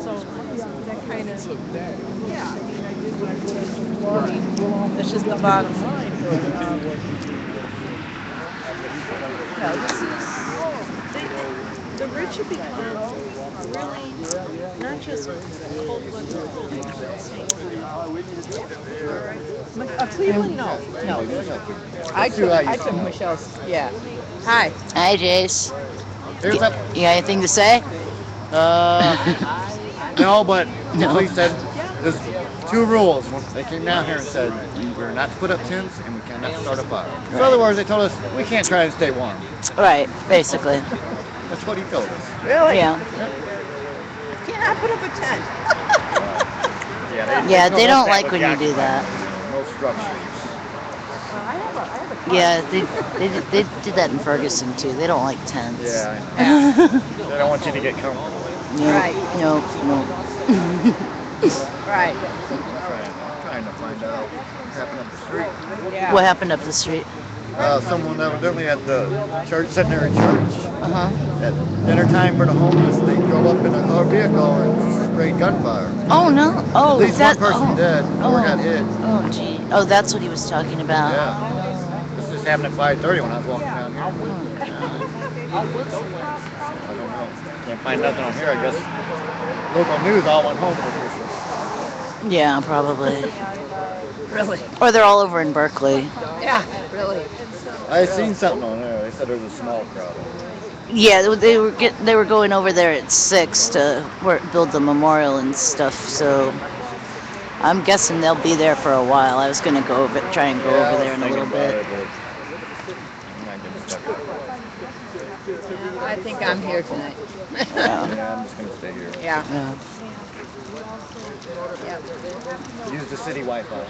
So that kind of, yeah, I mean, I did what I did. That's just the bottom line. The rich have become really not just cold-blooded Cleveland, no. I took Michelle's, yeah. Hi. Hi, Jace. Here's You up. got anything to say? No, but No. police said there's 2 rules. They came down here and said we're not to put up tents and we cannot start a fire. So in other words, they told us we can't try to stay warm. Right, basically. That's what he told us. Really? Yeah. Cannot put up a tent. Yeah, they don't like when you do that. No structures. Yeah, they did that in Ferguson too. They don't like tents. Yeah. They don't want you to get comfortable. No, Right. no. Right. I'm trying to find out what happened up the street. Yeah. What happened up the street? Someone evidently at the church, sitting there in church. Uh-huh. At dinner time for the homeless, they drove up in a vehicle and sprayed gunfire. Oh, no. Oh, At least that, one person dead, 4 got hit. Oh, gee. Oh, that's what he was talking about. Yeah. This just happened at 5:30 when I was walking down here. I don't know. Can't find nothing on here. I guess local news all went home for Christmas. Yeah, probably. Really? Or they're all over in Berkeley. Yeah, really. I seen something on there. They said there was a small crowd. Yeah, they were going over there at 6 to build the memorial and stuff. So I'm guessing they'll be there for a while. I was gonna try and go over there in a little bit. I think I'm here tonight. Yeah, I'm just gonna stay here. Yeah. Use the city Wi-Fi.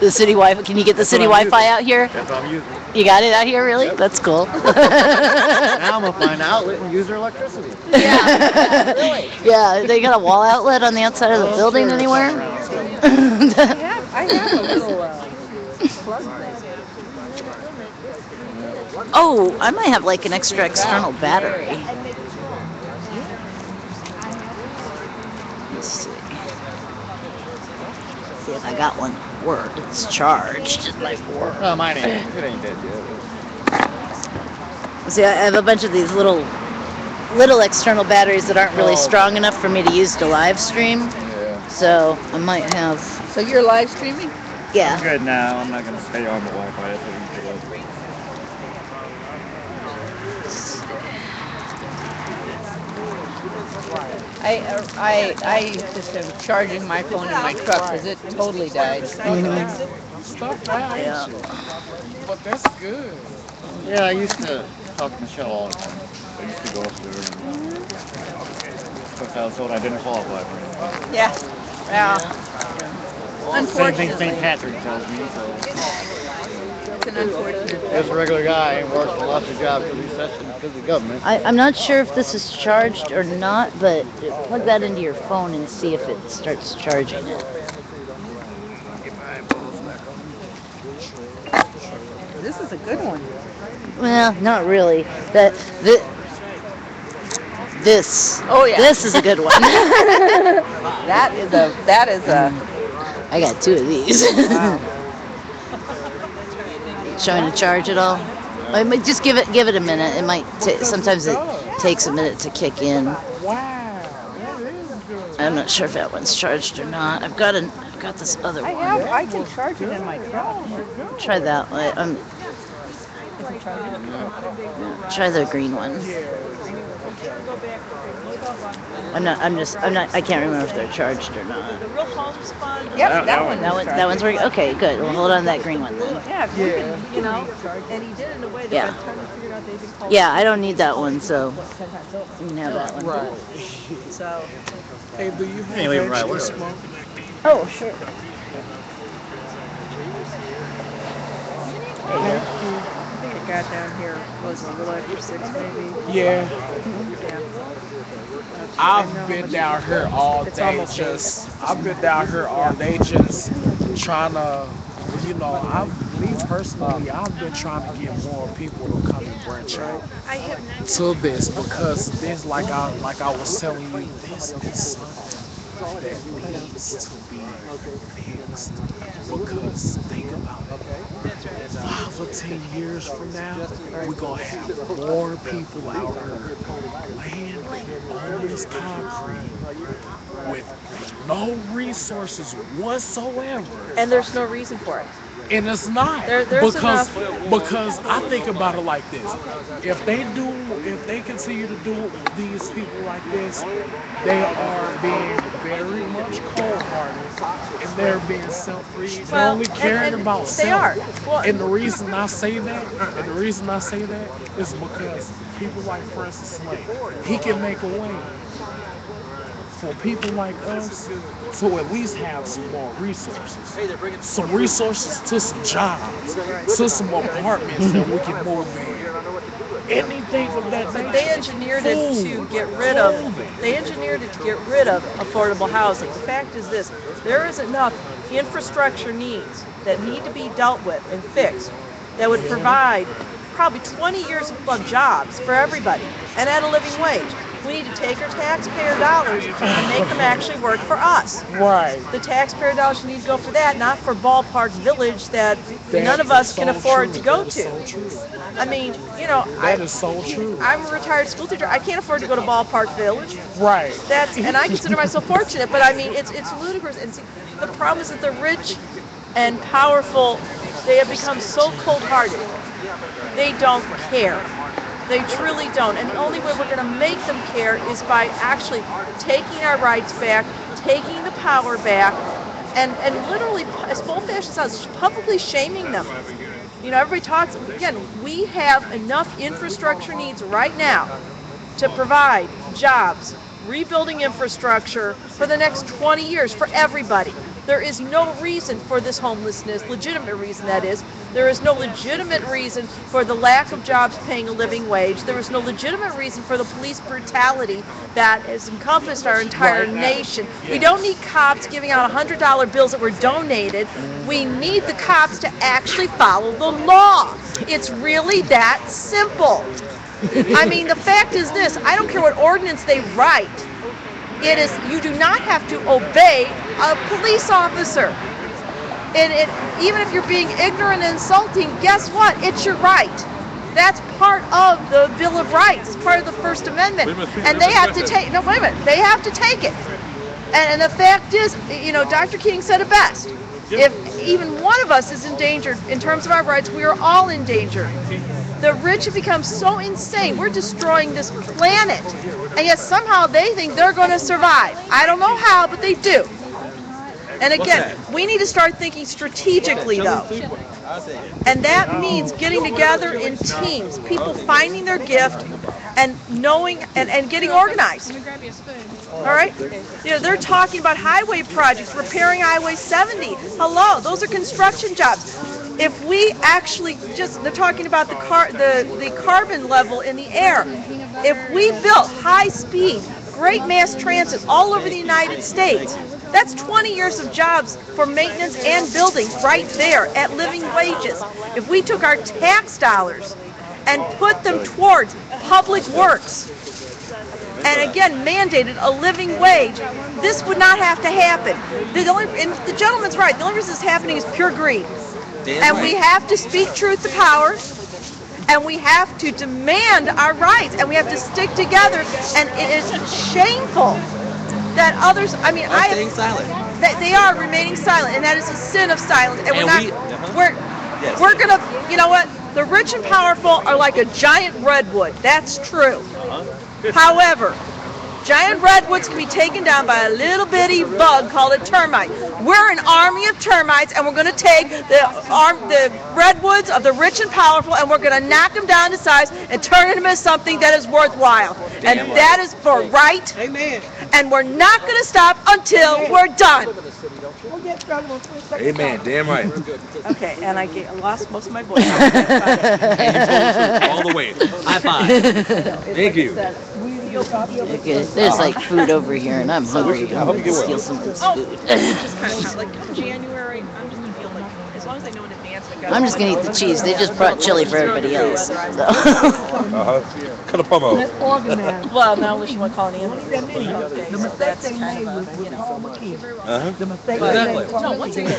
The city Wi-Fi. Can you get the city Wi-Fi out here? That's what I'm using. You got it out here, really? Yep. That's cool. Now I'm gonna find an outlet and use their electricity. Yeah, really. Yeah, they got a wall outlet on the outside of the building anywhere? I have a little plug thing. Oh, I might have like an extra external battery. Let's see. See if I got one at work. It's charged. It might work. No, mine ain't. It ain't dead yet. See, I have a bunch of these little external batteries that aren't really strong enough for me to use to live stream. Yeah. So I might have. So you're live streaming? Yeah. I'm good now. I'm not gonna stay on the Wi-Fi. That's what you do. I just am charging my phone in my truck because it totally died. Stuff died, Yeah. but that's good. Yeah, I used to talk to Michelle all the time. I used to go up there. And, of course, I was told I didn't qualify for anything. Yeah. Yeah. Same thing Unfortunately. St. Patrick tells me. So. It's an unfortunate. This regular guy and works a lots of jobs because of government. I'm not sure if this is charged or not, but plug that into your phone and see if it starts charging it. This is a good one. Well, not really. This. Oh yeah. This is a good one. That is a. I got 2 of these. Wow. Showing to charge at all? I might just give it a minute. It might sometimes it takes a minute to kick in. Wow, that is good. I'm not sure if that one's charged or not. I've got this other one. I can charge it in my truck. Try that one. If Try the green one. I can't remember if they're charged or not. The Real Homes Fund. Yep, that one. That one's working. Okay, good. We'll hold on to that green one then. Yeah, if you can, and he did it in a way that Yeah. by the time we figured out they've been called. Yeah, I don't need that one, so you can have that one. Right. So. Hey, do you have Anyway, right, extra whatever. smoke? Oh, sure. I think it got down here, was it a little after 6 maybe? Yeah. Yeah. I've been down here all It's day almost just, I've been down here all day just trying to, me personally, I've been trying to get more people to come and branch out to this because this, like I was telling you, this is something that needs to be fixed. Because think about it, 5 or 10 years from now, we're gonna have more people out here laying on this concrete with no resources whatsoever. And there's no reason for it. And it's not There's because I think about it like this: if they continue to do these people like this, they are being very much cold-hearted and they're being selfish. They're only caring about self. They are. Well, And the reason I say that is because people like Francis Slade, he can make a way for people like us to at least have some more resources. Some resources to some jobs, to some apartments that we can move in. Anything of that nature. But they engineered it to get rid of. They engineered it to get rid of affordable housing. The fact is this: there is enough infrastructure needs that need to be dealt with and fixed that would provide probably 20 years of jobs for everybody and at a living wage. We need to take our taxpayer dollars and make them actually work for us. Right. The taxpayer dollars need to go for that, not for Ballpark Village that none of us can afford to go to. I mean, that is so true. I'm a retired school teacher. I can't afford to go to Ballpark Village. Right. And I consider myself fortunate, but I mean, it's ludicrous. And see, the problem is that the rich and powerful, they have become so cold-hearted. They don't care. They truly don't. And the only way we're going to make them care is by actually taking our rights back, taking the power back, and literally, as old-fashioned sounds, publicly shaming them. Everybody talks, again, we have enough infrastructure needs right now to provide jobs, rebuilding infrastructure for the next 20 years for everybody. There is no reason for this homelessness, legitimate reason that is. There is no legitimate reason for the lack of jobs paying a living wage. There is no legitimate reason for the police brutality that has encompassed our entire nation. We don't need cops giving out $100 bills that were donated. We need the cops to actually follow the law. It's really that simple. I mean, the fact is this: I don't care what ordinance they write. It is, you do not have to obey a police officer. And even if you're being ignorant and insulting, guess what? It's your right. That's part of the Bill of Rights. It's part of the First Amendment. And they have to take, no, wait a minute, they have to take it. And the fact is, Dr. King said it best. If even one of us is endangered in terms of our rights, we are all in danger. The rich have become so insane. We're destroying this planet. And yet somehow they think they're going to survive. I don't know how, but they do. And again, we need to start thinking strategically, though. And that means getting together in teams, people finding their gift and knowing and getting organized. All right? They're talking about highway projects, repairing Highway 70. Hello, those are construction jobs. If we actually they're talking about the carbon level in the air. If we built high-speed, great mass transit all over the United States, that's 20 years of jobs for maintenance and building right there at living wages. If we took our tax dollars and put them towards public works, and again mandated a living wage, this would not have to happen. And the gentleman's right. The only reason this is happening is pure greed. And we have to speak truth to power, and we have to demand our rights, and we have to stick together. And it is shameful that others, staying silent. They are remaining silent, and that is a sin of silence. And we're gonna, The rich and powerful are like a giant redwood. That's true. However, giant redwoods can be taken down by a little bitty bug called a termite. We're an army of termites, and we're going to take the redwoods of the rich and powerful, and we're going to knock them down to size and turn them into something that is worthwhile. And that is for right. Amen. And we're not going to stop until we're done. Amen. Damn right. Okay, and I lost most of my voice. All the way. High five. Thank you. Okay, there's like food over here, and I'm hungry. I'm gonna steal some of this food. Just kind of like come January, I'm just gonna feel like as long as I know in advance. I'm just gonna eat the cheese. They just brought chili for everybody else. So. Cut a promo. Well, now we should want to call it Anthony. Okay, so that's kind of a, you know. Exactly. No, once again.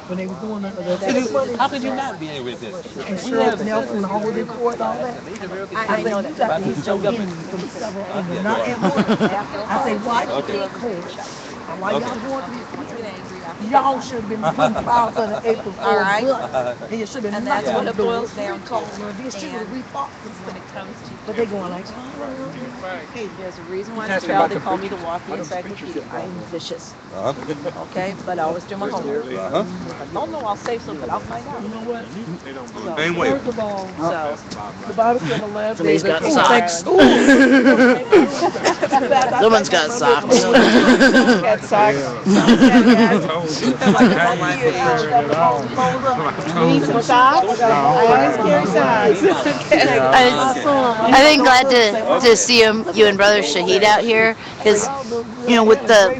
When they were doing the How could you not be able with this? we have Nelson Holiday Court, all that. I know that. Got these Joe from several of them, not at once. I say, why you can't coach? Why y'all doing this? Y'all should have been putting files on the April 4th. All right. And you should have been And that's what it boils down to. This should have rethought. When it comes to, But they going like, hey, there's a reason why in Spell they call me the walking encyclopedia. I am vicious. Okay, but I always do my homework. If I don't know, I'll save something. I'll find out. you know what? Same way. First of all, So, the Bible said the last Somebody's days got they- socks. Someone's got socks. Got socks. You need some socks? I always carry socks. I've been glad to see you and Brother Shahid out here, because with the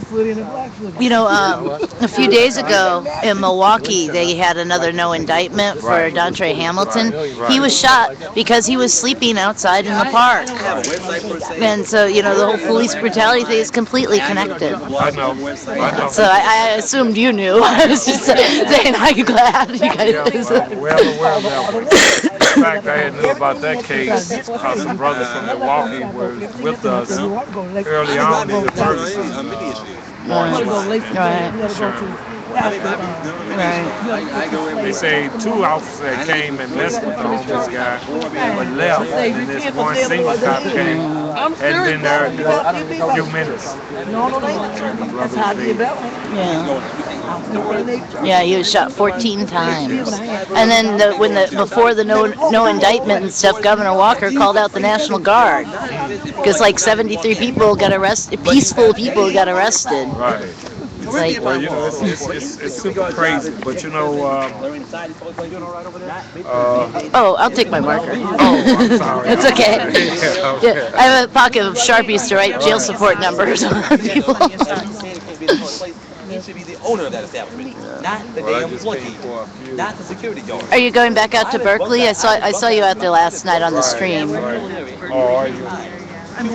a few days ago in Milwaukee they had another no indictment for Dontre Hamilton. He was shot because he was sleeping outside in the park, and so the whole police brutality thing is completely connected. I know. So I assumed you knew. I was just saying I'm glad you guys. Well aware of that. In fact, I knew about that case because some brothers from Milwaukee were with us early on in the Ferguson Right. They say 2 officers that came and messed with the homeless guy but left, and this one single cop came and been there a few minutes. That's how they develop. Yeah, he was shot 14 times. And then before the no indictment and stuff, Governor Walker called out the National Guard because like 73 people got arrested, peaceful people got arrested. Right. It's like, well, it's super crazy, but I'll take my marker. Oh, I'm sorry. It's okay. Okay. Yeah, I have a pocket of Sharpies to write jail support numbers on people. Needs to be the owner of that establishment, not the damn employee, not the security guard. Are you going back out to Berkeley? I saw you out there last night on the stream. Oh, are you? Oh,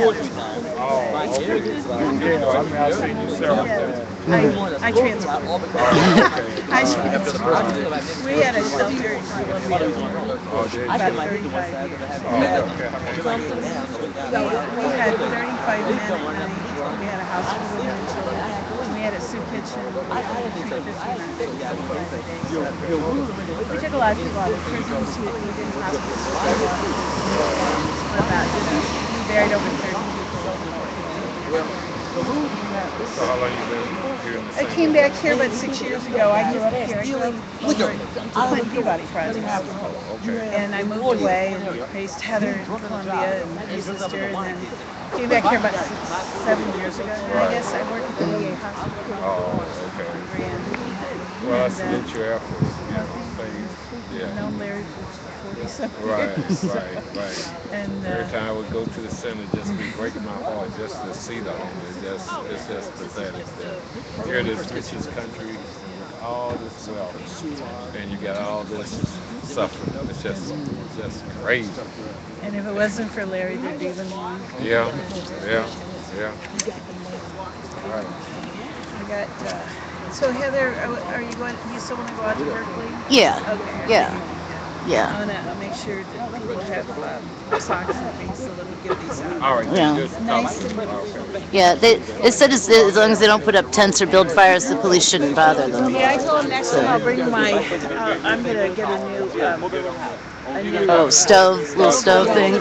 okay. I mean, I've seen you several times. I transferred. We had a shelter in Columbia about 35 years. We had 35 men at night. We had a house full of women and children. We had a soup kitchen. We took a lot of people out of prison. We did hospitals. We buried over 30 people. So how long you been here in the I same came back here about 6 years ago. I grew up here. I grew up in Clinton Peabody Project. And I moved away and raised Heather in Columbia and my sister, and then came back here about 7 years ago. And I guess I worked at the VA hospital. Oh, okay. Well, I salute your efforts. I've known Larry for 40-something Right. And Every time I would go to the center, it just be breaking my heart just to see the homeless. It's just pathetic that here in this richest country with all this wealth, and you got all this suffering. It's just crazy. And if it wasn't for Larry, there'd be even more. Yeah. All right. I got. So Heather, are you going? Do you still want to go out to Berkeley? Yeah. Okay. Yeah. Yeah. I want to make sure that people have socks and things so that we get these out. All right, Yeah. good. Nice and Yeah, they said as long as they don't put up tents or build fires, the police shouldn't bother them. Yeah, I told him next So- time I'll bring my. I'm gonna get a new. Oh, stove, little stove thing.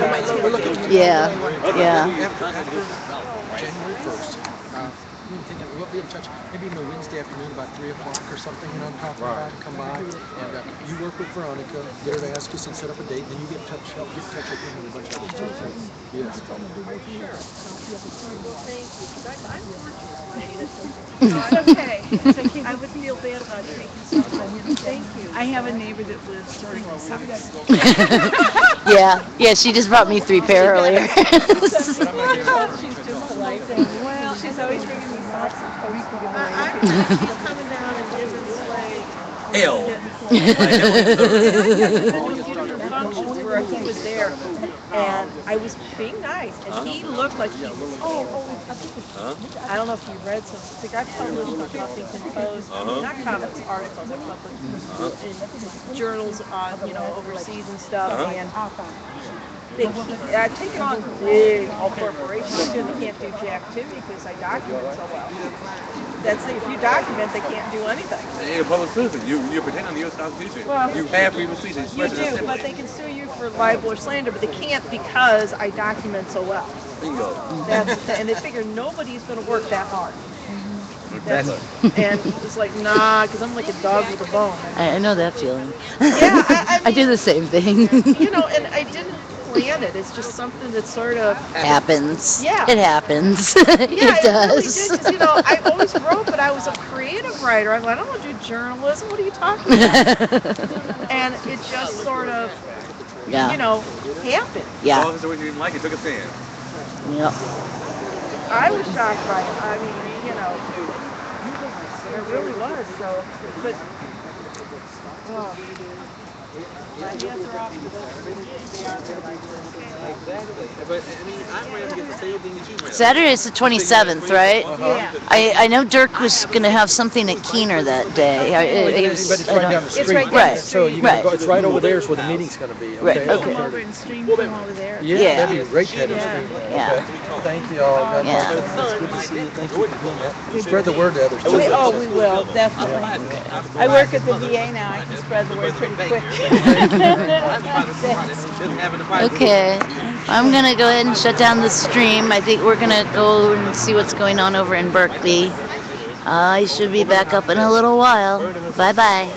Yeah, yeah. January 1st. We were thinking we'll be in touch maybe even a Wednesday afternoon about 3 o'clock or something, you know, I'm talking about, come by. And you work with Veronica, get her to ask us and set up a date, then you get in touch, help get in touch with him and a bunch of others too. Yes. Okay. I would feel bad about taking something. Thank you. I have a neighbor that lives during the socks. Yeah, she just brought me 3 pair earlier. She's just polite. Well, she's always bringing me socks and coats to give away. I'm coming down and giving sleigh. Hell. Different functions where he was there, and I was being nice, and he looked like he was. I don't know if you read something. I've published in Huffington Post, not comics, articles I published in journals on, overseas and stuff, and I've taken on big corporations too. They can't do jack to me because I document so well. If you document, they can't do anything. You're a public citizen. You're protecting the U.S. Constitution. Well, you have freedom of speech. You do, but they can sue you for libel or slander, but they can't because I document so well. Bingo. And they figure nobody's going to work that hard. And it's like, nah, because I'm like a dog with a bone. I know that feeling. Yeah, I do the same thing. And I didn't plan it. It's just something that sort of happens. Yeah. It happens. Yeah, it does. Really did, because, I always wrote, but I was a creative writer. I'm like, I don't want to do journalism. What are you talking about? And it just sort of, happened. Yeah. As long as you didn't like it, took a stand. Yep. I was shocked by it. I mean, it really was. So, but. My hands are off to But I mean, I ran to get the same thing that you ran. Saturday is the 27th, right? Yeah. I know Dirk was going to have something at Keener that day. But it's right down the street. It's right down the So street. you can go, it's right over there is where the meeting's going to be. Right, Okay. okay. Come over and stream from over there. Yeah, that'd be great to have it Yeah. streamed. Yeah. Okay. Thank you all. God Yeah. bless you. It's good to see you. Thank you for doing that. Spread the word to others. too. We will, definitely. I work at the VA now. I can spread the word pretty quick. Okay. I'm going to go ahead and shut down the stream. I think we're going to go and see what's going on over in Berkeley. I should be back up in a little while. Bye-bye.